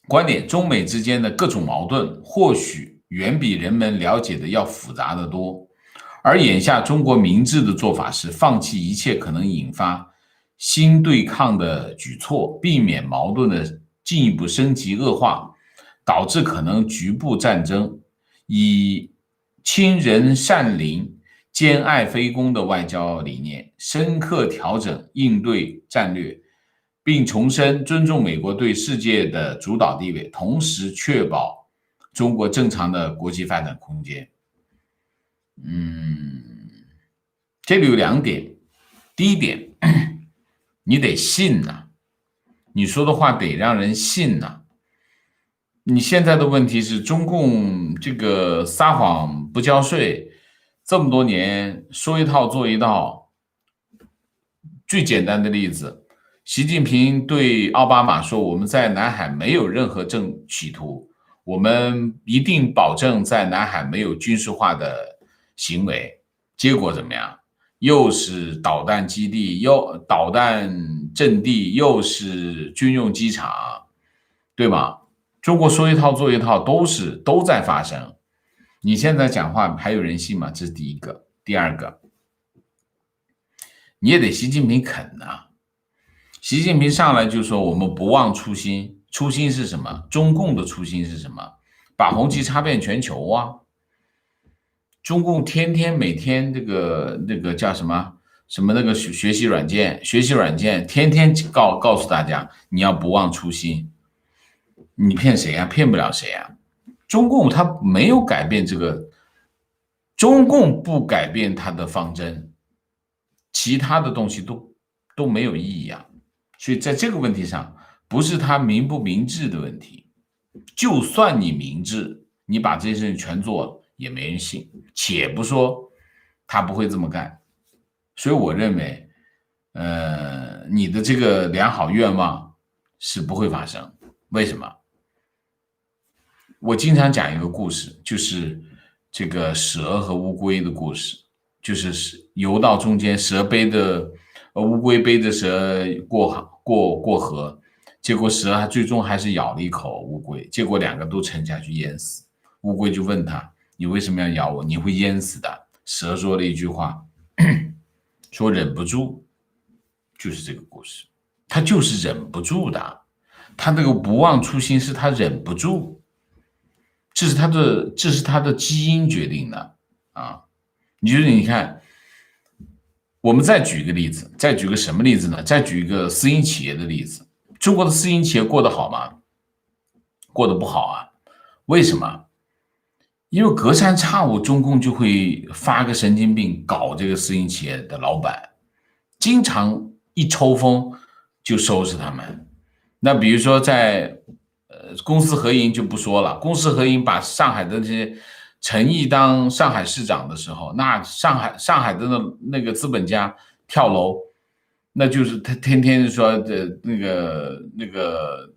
观点：中美之间的各种矛盾，或许远比人们了解的要复杂得多。而眼下中国明智的做法是放弃一切可能引发新对抗的举措，避免矛盾的进一步升级恶化，导致可能局部战争，以亲仁善邻、兼爱非攻的外交理念，深刻调整应对战略，并重申尊重美国对世界的主导地位，同时确保中国正常的国际发展空间。这里有两点。第一点，你得信呐，你说的话得让人信呐。你现在的问题是中共这个撒谎不交税，这么多年说一套做一套。最简单的例子，习近平对奥巴马说，我们在南海没有任何企图，我们一定保证在南海没有军事化的行为。结果怎么样？又是导弹基地，又导弹阵地，又是军用机场，对吧？中国说一套做一套，都在发生。你现在讲话还有人信吗？这是第一个。第二个，你也得习近平肯啊。习近平上来就说我们不忘初心，初心是什么？中共的初心是什么？把红旗插遍全球啊！中共每天那个叫什么那个学习软件，天天告诉大家你要不忘初心，你骗谁啊？骗不了谁啊！中共他没有改变这个，中共不改变他的方针，其他的东西都没有意义啊。所以在这个问题上，不是他明不明智的问题，就算你明智，你把这些事情全做了，也没人信，且不说他不会这么干。所以我认为，你的这个良好愿望是不会发生。为什么？我经常讲一个故事，就是这个蛇和乌龟的故事，就是游到中间，乌龟背着蛇过河，结果蛇最终还是咬了一口乌龟，结果两个都沉下去淹死。乌龟就问他，你为什么要咬我？你会淹死的。蛇说了一句话，说忍不住，就是这个故事，他就是忍不住的，他那个不忘初心是他忍不住，这是他的基因决定的啊。你看，我们再举个例子，再举个什么例子呢？再举一个私营企业的例子。中国的私营企业过得好吗？过得不好啊。为什么？因为隔三差五中共就会发个神经病搞这个私营企业的老板，经常一抽风就收拾他们。那比如说在公私合营就不说了，公私合营把上海的这些陈毅当上海市长的时候，那上海的那个资本家跳楼，那就是他天天说的那个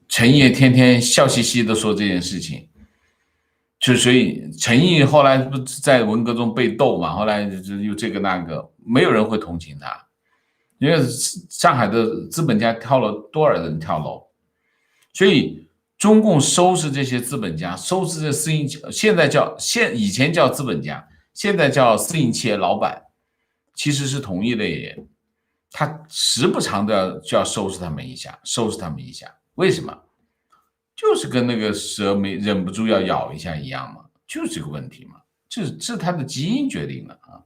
陈毅天天笑嘻嘻的说这件事情，所以陈毅后来不在文革中被斗嘛，后来就又这个那个，没有人会同情他，因为上海的资本家跳了多少人跳楼，所以中共收拾这些资本家，收拾这私营，以前叫资本家，现在叫私营企业老板，其实是同一类人，他时不常的就要收拾他们一下，收拾他们一下，为什么？就是跟那个蛇没忍不住要咬一下一样嘛，就是这个问题嘛，这他的基因决定了啊，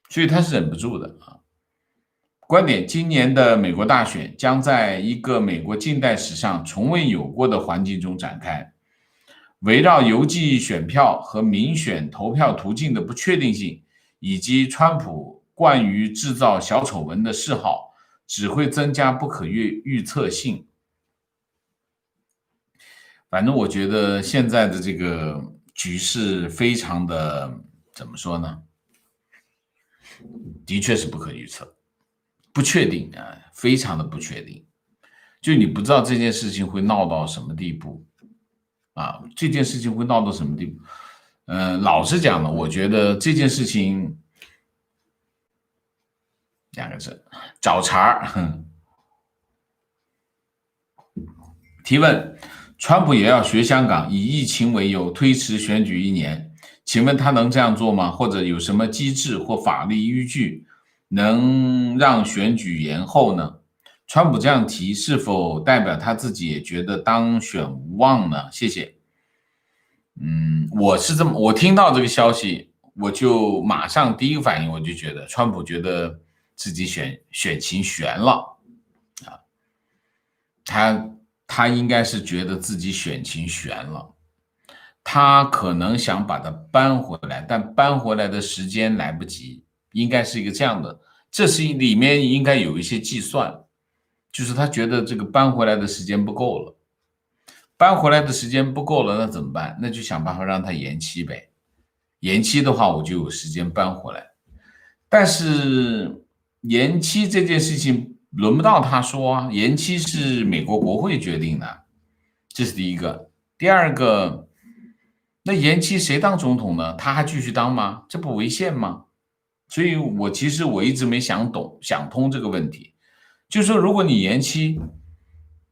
所以他是忍不住的啊。观点：今年的美国大选将在一个美国近代史上从未有过的环境中展开，围绕邮寄选票和民选投票途径的不确定性，以及川普惯于制造小丑闻的嗜好，只会增加不可预测性。反正我觉得现在的这个局势非常的怎么说呢？的确是不可预测。不确定啊，非常的不确定，就你不知道这件事情会闹到什么地步啊，这件事情会闹到什么地步？老实讲呢，我觉得这件事情两个字，找茬儿。提问：川普也要学香港，以疫情为由推迟选举1年，请问他能这样做吗？或者有什么机制或法律依据？能让选举延后呢？川普这样提是否代表他自己也觉得当选无望呢？谢谢。我听到这个消息，我就马上第一个反应我就觉得川普觉得自己选情悬了啊，他应该是觉得自己选情悬了，他可能想把它搬回来，但搬回来的时间来不及。应该是一个这样的，这是里面应该有一些计算，就是他觉得这个搬回来的时间不够了，搬回来的时间不够了，那怎么办？那就想办法让他延期呗，延期的话我就有时间搬回来，但是延期这件事情轮不到他说啊，延期是美国国会决定的，这是第一个。第二个，那延期谁当总统呢？他还继续当吗？这不违宪吗？所以其实我一直没想通这个问题，就是说如果你延期，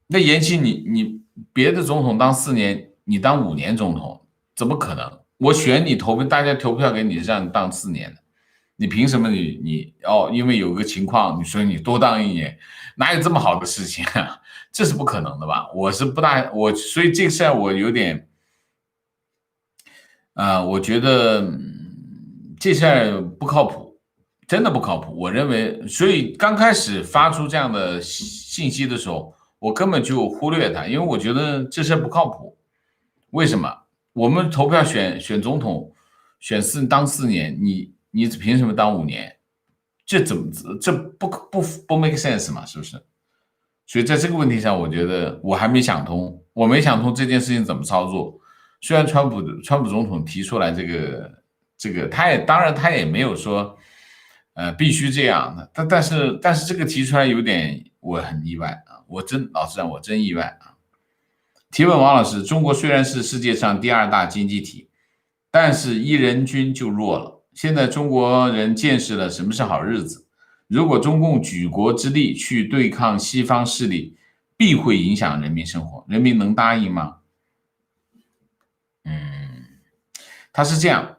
那延期你别的总统当4年，你当5年总统，怎么可能？我选你大家投票给你，让你当4年的，你凭什么因为有个情况，你说你多当1年，哪有这么好的事情啊？这是不可能的吧？所以这个事儿我有点，我觉得这事儿不靠谱。真的不靠谱，我认为，所以刚开始发出这样的信息的时候，我根本就忽略它，因为我觉得这事不靠谱。为什么？我们投票选总统，当4年，你凭什么当5年？这不 make sense 嘛？是不是？所以在这个问题上，我觉得我还没想通，我没想通这件事情怎么操作。虽然川普总统提出来这个，当然他也没有说。必须这样的，但是这个提出来有点，我很意外啊！老实讲，我真意外啊！提问王老师：中国虽然是世界上第2大经济体，但是一人均就弱了。现在中国人见识了什么是好日子。如果中共举国之力去对抗西方势力，必会影响人民生活，人民能答应吗？他是这样，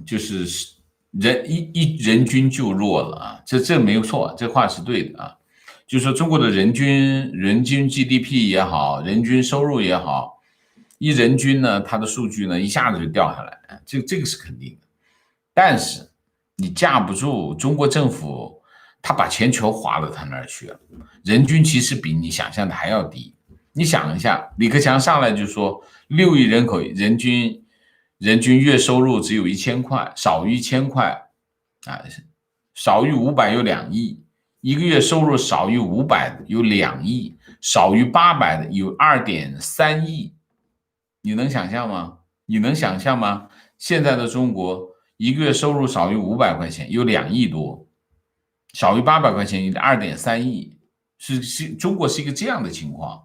就是人均就弱了啊，这没有错，这话是对的啊。就是说中国的人均 GDP 也好，人均收入也好，一人均呢，它的数据呢一下子就掉下来，这个是肯定的。但是你架不住中国政府，他把钱全划到他那儿去了，人均其实比你想象的还要低。你想一下，李克强上来就说6亿人口人均月收入只有1000块，少于1000块啊，少于500有2亿，一个月收入少于500的有2亿，少于800的有2.3亿。你能想象吗？你能想象吗？现在的中国一个月收入少于500块钱有2亿多，少于800块钱有2.3亿，中国是一个这样的情况。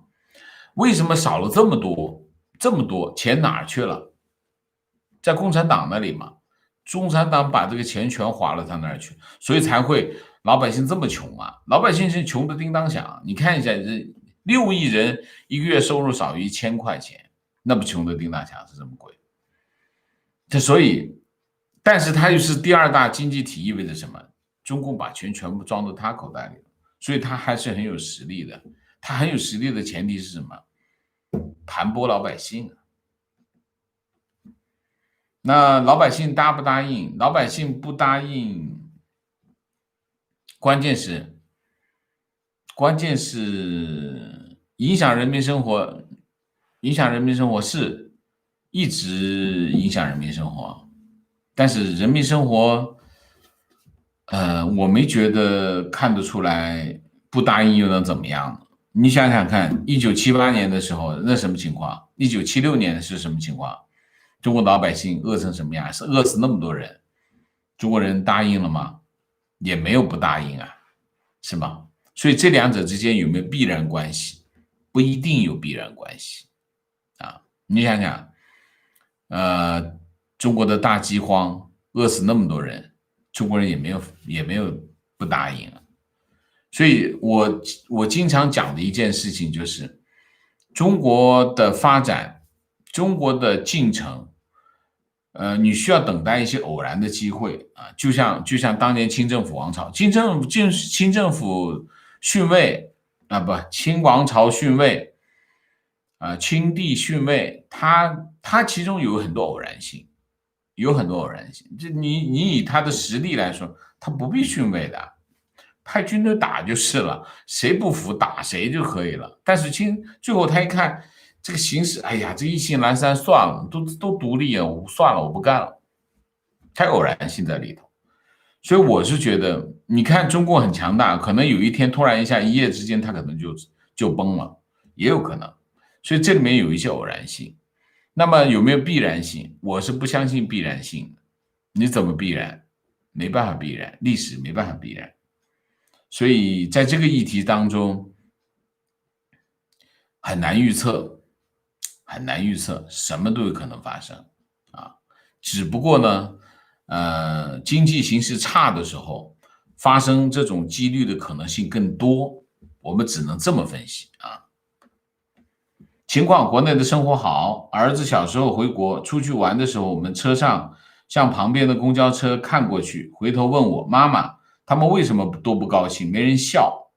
为什么少了这么多？这么多钱哪儿去了？在共产党那里嘛，共产党把这个钱全花了他那儿去，所以才会老百姓这么穷啊！老百姓是穷的叮当响，你看一下，这6亿人一个月收入少于1000块钱，那不穷的叮当响是这么贵。这所以，但是它又是第2大经济体，意味着什么？中共把钱全部装到他口袋里，所以他还是很有实力的。他很有实力的前提是什么？盘剥老百姓。那老百姓答不答应？老百姓不答应，关键是影响人民生活，是一直影响人民生活，但是人民生活，我没觉得看得出来，不答应又能怎么样？你想想看，1978年的时候那什么情况？1976年是什么情况？中国老百姓饿成什么样？是饿死那么多人，中国人答应了吗？也没有不答应啊，是吗？所以这两者之间有没有必然关系？不一定有必然关系啊！你想想，中国的大饥荒饿死那么多人，中国人也没有不答应啊。所以我经常讲的一件事情就是，中国的发展，中国的进程，你需要等待一些偶然的机会啊，就像当年清政府王朝，清政府逊位啊，不，清王朝逊位啊，清帝逊位，它其中有很多偶然性，这你以他的实力来说，他不必逊位的。派军队打就是了，谁不服打谁就可以了。但是最后他一看这个形势，哎呀，这意兴阑珊，算了，都独立啊，算了，我不干了，太偶然性在里头。所以我是觉得，你看中国很强大，可能有一天突然一夜之间，他可能就崩了，也有可能。所以这里面有一些偶然性。那么有没有必然性？我是不相信必然性的。你怎么必然？没办法必然，历史没办法必然。所以在这个议题当中，很难预测，什么都有可能发生啊。只不过呢，经济形势差的时候，发生这种几率的可能性更多，我们只能这么分析啊。情况，国内的生活好，儿子小时候回国出去玩的时候，我们车上向旁边的公交车看过去，回头问我妈妈，他们为什么都不高兴？没人笑。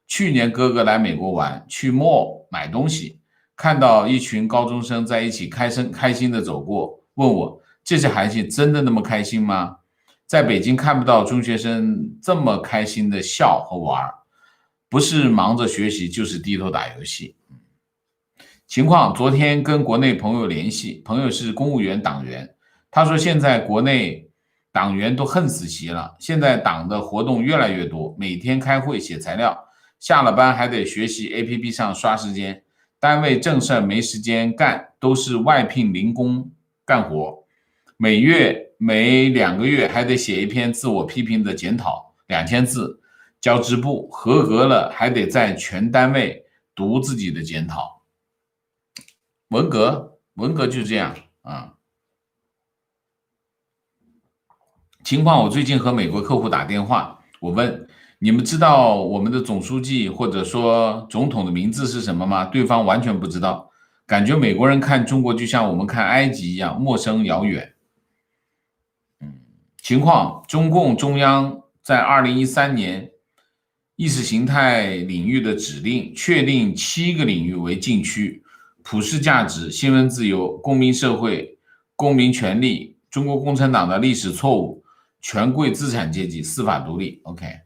去年哥哥来美国玩，去 mall 买东西，看到一群高中生在一起开心的走过，问我这些孩子真的那么开心吗？在北京看不到中学生这么开心的笑和玩，不是忙着学习就是低头打游戏。情况，昨天跟国内朋友联系，朋友是公务员党员，他说现在国内党员都恨死习了，现在党的活动越来越多，每天开会写材料，下了班还得学习 APP 上刷时间，单位正事没时间干，都是外聘零工干活，每2个月还得写一篇自我批评的检讨，2000字，交支部，合格了还得在全单位读自己的检讨。文革就是这样啊。情况，我最近和美国客户打电话，我问你们知道我们的总书记或者说总统的名字是什么吗？对方完全不知道，感觉美国人看中国就像我们看埃及一样陌生遥远。情况，中共中央在2013年意识形态领域的指令确定7个领域为禁区。普世价值、新闻自由、公民社会、公民权利、中国共产党的历史错误、权贵资产阶级、司法独立。OK，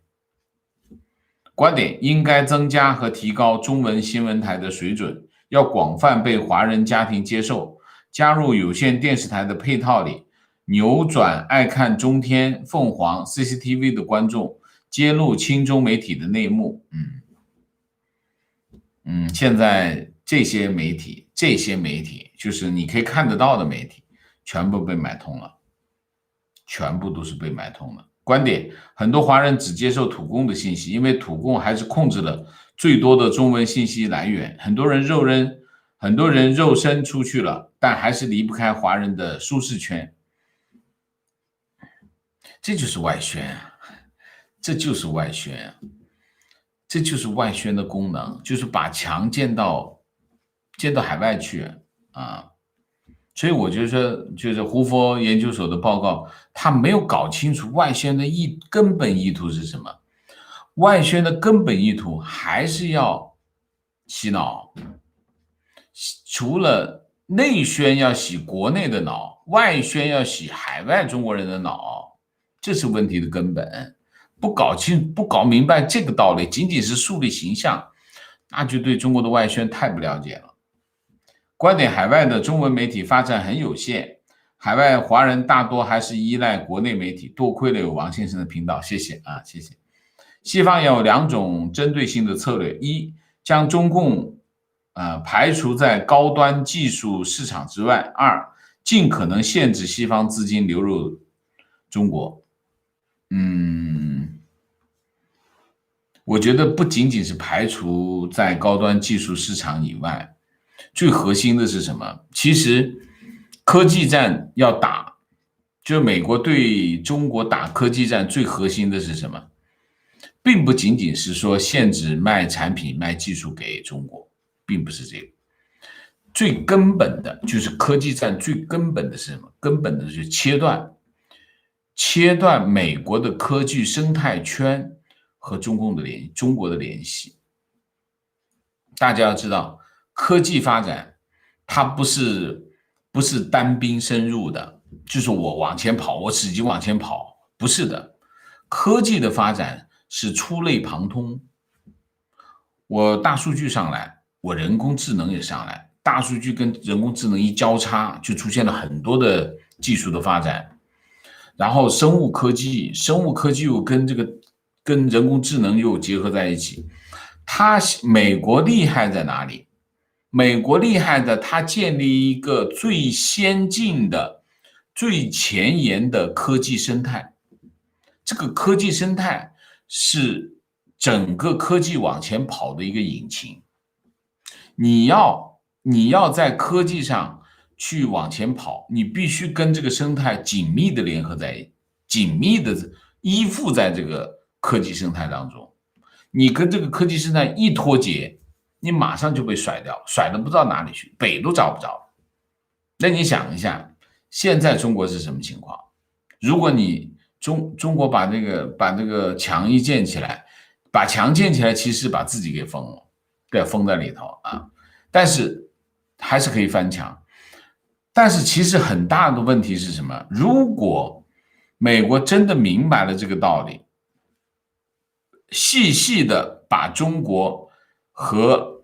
观点应该增加和提高中文新闻台的水准，要广泛被华人家庭接受，加入有线电视台的配套里，扭转爱看中天、凤凰、CCTV 的观众，揭露亲中媒体的内幕。现在这些媒体就是你可以看得到的媒体，全部被买通了，全部都是被买通了。观点：很多华人只接受土共的信息，因为土共还是控制了最多的中文信息来源。很多人肉身出去了，但还是离不开华人的舒适圈。这就是外宣啊，这就是外宣啊，这就是外宣的功能，就是把墙建到海外去啊。所以我觉得说，就是胡佛研究所的报告，他没有搞清楚外宣的根本意图是什么。外宣的根本意图还是要洗脑，除了内宣要洗国内的脑，外宣要洗海外中国人的脑，这是问题的根本。不搞明白这个道理，仅仅是树立形象，那就对中国的外宣太不了解了。观点：海外的中文媒体发展很有限，海外华人大多还是依赖国内媒体，多亏了有王先生的频道，谢谢啊，谢谢。西方有2种针对性的策略：一，将中共排除在高端技术市场之外；二，尽可能限制西方资金流入中国。我觉得不仅仅是排除在高端技术市场以外，最核心的是什么？其实科技战要打，就是美国对中国打科技战，最核心的是什么？并不仅仅是说限制卖产品、卖技术给中国，并不是这个。最根本的就是科技战，最根本的是什么？根本的就是切断美国的科技生态圈和中国的联系。大家要知道，科技发展它不是单兵深入的，就是我往前跑，我使劲往前跑，不是的。科技的发展是触类旁通，我大数据上来，我人工智能也上来，大数据跟人工智能一交叉，就出现了很多的技术的发展。然后生物科技又跟人工智能又结合在一起。美国厉害在哪里？美国厉害的，它建立一个最先进的、最前沿的科技生态。这个科技生态是整个科技往前跑的一个引擎。你要在科技上去往前跑，你必须跟这个生态紧密的联合在一起，紧密的依附在这个科技生态当中。你跟这个科技生态一脱节，你马上就被甩掉，甩的不知道哪里去，北都找不着。那你想一下，现在中国是什么情况？如果你中国把这个墙一建起来，把墙建起来，其实把自己给封了，对，封在里头啊。但是还是可以翻墙。但是其实很大的问题是什么？如果美国真的明白了这个道理，细细的把中国和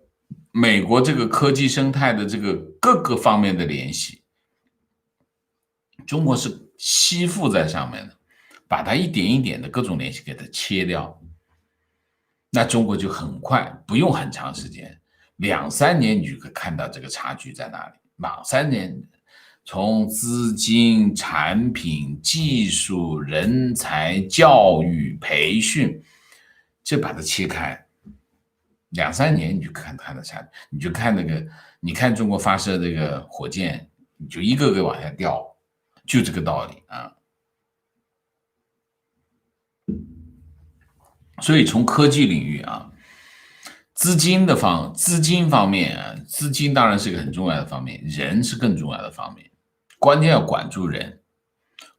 美国这个科技生态的这个各个方面的联系，中国是吸附在上面的，把它一点一点的各种联系给它切掉，那中国就很快，不用很长时间，2-3年你就可以看到这个差距在哪里。2-3年，从资金、产品、技术、人才、教育、培训，这把它切开，2-3年你就看它的差距，你就看你看中国发射这个火箭，你就一个个往下掉，就这个道理啊。所以从科技领域啊，资金方面啊，资金当然是个很重要的方面，人是更重要的方面。关键要管住人，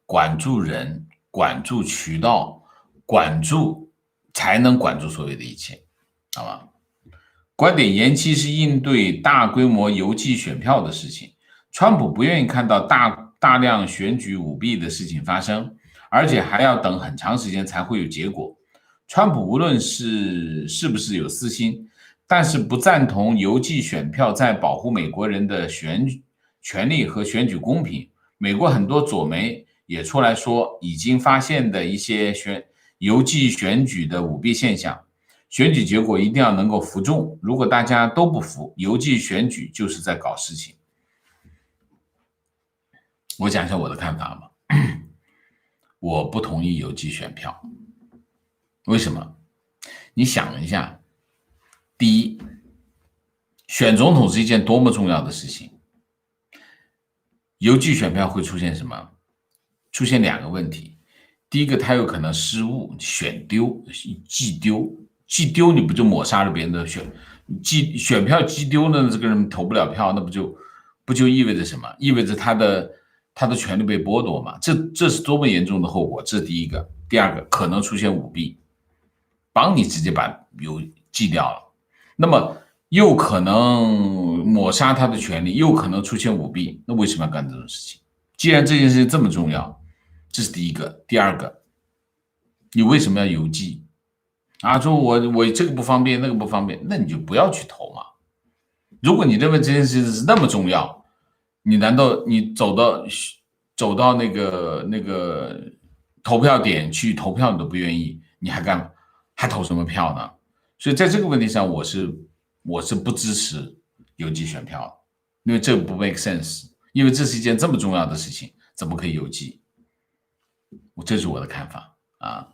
管住渠道，才能管住所有的一切，好吧？观点：延期是应对大规模邮寄选票的事情。川普不愿意看到大量选举舞弊的事情发生，而且还要等很长时间才会有结果。川普无论是不是有私心，但是不赞同邮寄选票在保护美国人的权利和选举公平。美国很多左媒也出来说，已经发现的一些邮寄选举的舞弊现象，选举结果一定要能够服众，如果大家都不服，邮寄选举就是在搞事情。我讲一下我的看法吧，我不同意邮寄选票。为什么？你想一下，第一，选总统是一件多么重要的事情，邮寄选票会出现什么？出现2个问题。第一个，它有可能失误，选丢、寄丢，寄丢你不就抹杀了别人的选票寄丢了，这个人投不了票，那不就意味着什么？意味着他的权利被剥夺嘛？这是多么严重的后果？这是第一个。第二个，可能出现舞弊，帮你直接把邮寄掉了，那么又可能抹杀他的权利，又可能出现舞弊，那为什么要干这种事情？既然这件事情这么重要，这是第一个。第二个，你为什么要邮寄啊？说我这个不方便，那个不方便，那你就不要去投嘛。如果你认为这件事情是那么重要，你难道你走到那个投票点去投票你都不愿意，你还投什么票呢？所以在这个问题上，我是不支持邮寄选票的，因为这不 make sense， 因为这是一件这么重要的事情，怎么可以邮寄？这是我的看法啊。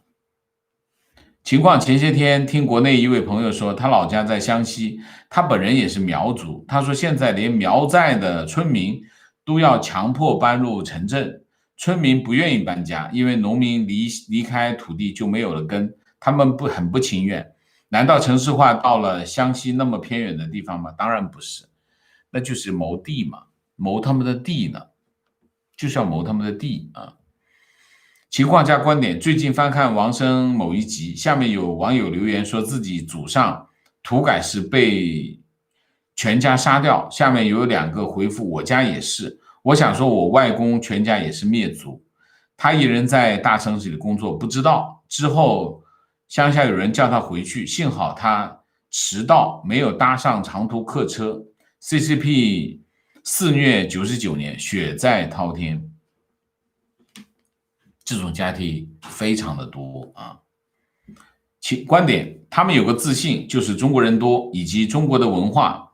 情况前些天听国内一位朋友说，他老家在湘西，他本人也是苗族，他说现在连苗寨的村民都要强迫搬入城镇，村民不愿意搬家，因为农民离开土地就没有了根，他们很不情愿。难道城市化到了湘西那么偏远的地方吗？当然不是，那就是谋地嘛，谋他们的地呢，就是要谋他们的地啊。情况加观点，最近翻看王生某一集，下面有网友留言说自己祖上土改时被全家杀掉，下面有2个回复，我家也是。我想说我外公全家也是灭族，他一人在大城市里工作，不知道之后乡下有人叫他回去，幸好他迟到，没有搭上长途客车。CCP 肆虐99年，血债滔天。这种家庭非常的多啊。观点，他们有个自信，就是中国人多，以及中国的文化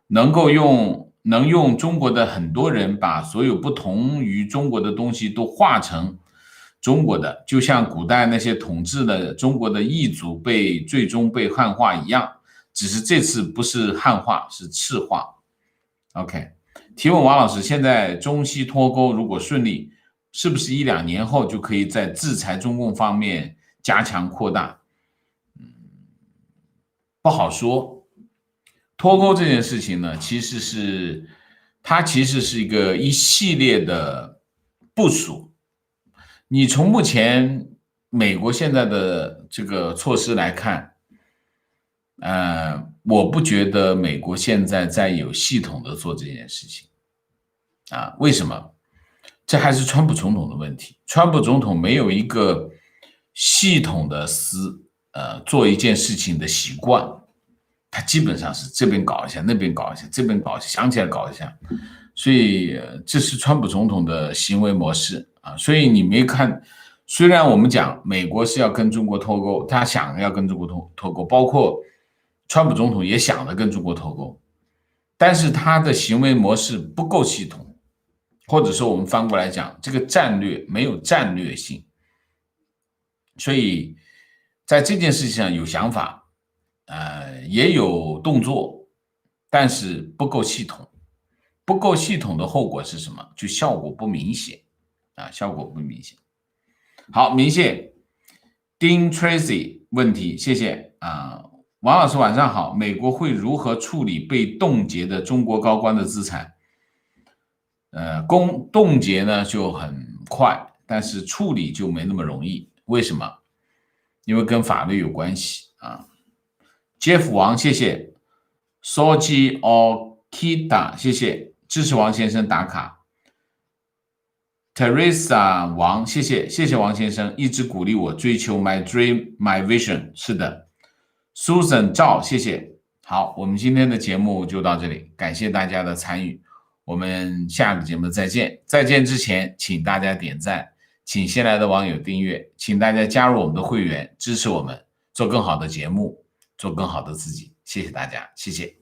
能用中国的很多人把所有不同于中国的东西都化成中国的，就像古代那些统治的中国的异族最终被汉化一样，只是这次不是汉化，是赤化。OK， 提问王老师，现在中西脱钩如果顺利，是不是1-2年后就可以在制裁中共方面加强扩大？不好说。脱钩这件事情呢，其实是一系列的部署。你从目前美国现在的这个措施来看，我不觉得美国现在在有系统的做这件事情啊。为什么？这还是川普总统的问题。川普总统没有一个系统的做一件事情的习惯，他基本上是这边搞一下，那边搞一下，这边搞一下，想起来搞一下。所以这是川普总统的行为模式啊。所以你没看，虽然我们讲美国是要跟中国脱钩，他想要跟中国脱钩，包括川普总统也想着跟中国脱钩，但是他的行为模式不够系统。或者说我们翻过来讲，这个战略没有战略性，所以在这件事情上有想法，也有动作，但是不够系统。不够系统的后果是什么？就效果不明显啊，效果不明显。好，明谢 Dean Tracy 问题，谢谢啊，王老师晚上好。美国会如何处理被冻结的中国高官的资产？冻结呢就很快，但是处理就没那么容易。为什么？因为跟法律有关系啊。Jeff 王，谢谢。Soji Okita， 谢谢。支持王先生打卡。Teresa 王，谢谢，谢谢王先生一直鼓励我追求 my dream my vision。是的。Susan 赵，谢谢。好，我们今天的节目就到这里，感谢大家的参与。我们下个节目再见。再见之前，请大家点赞，请新来的网友订阅，请大家加入我们的会员，支持我们做更好的节目，做更好的自己。谢谢大家，谢谢。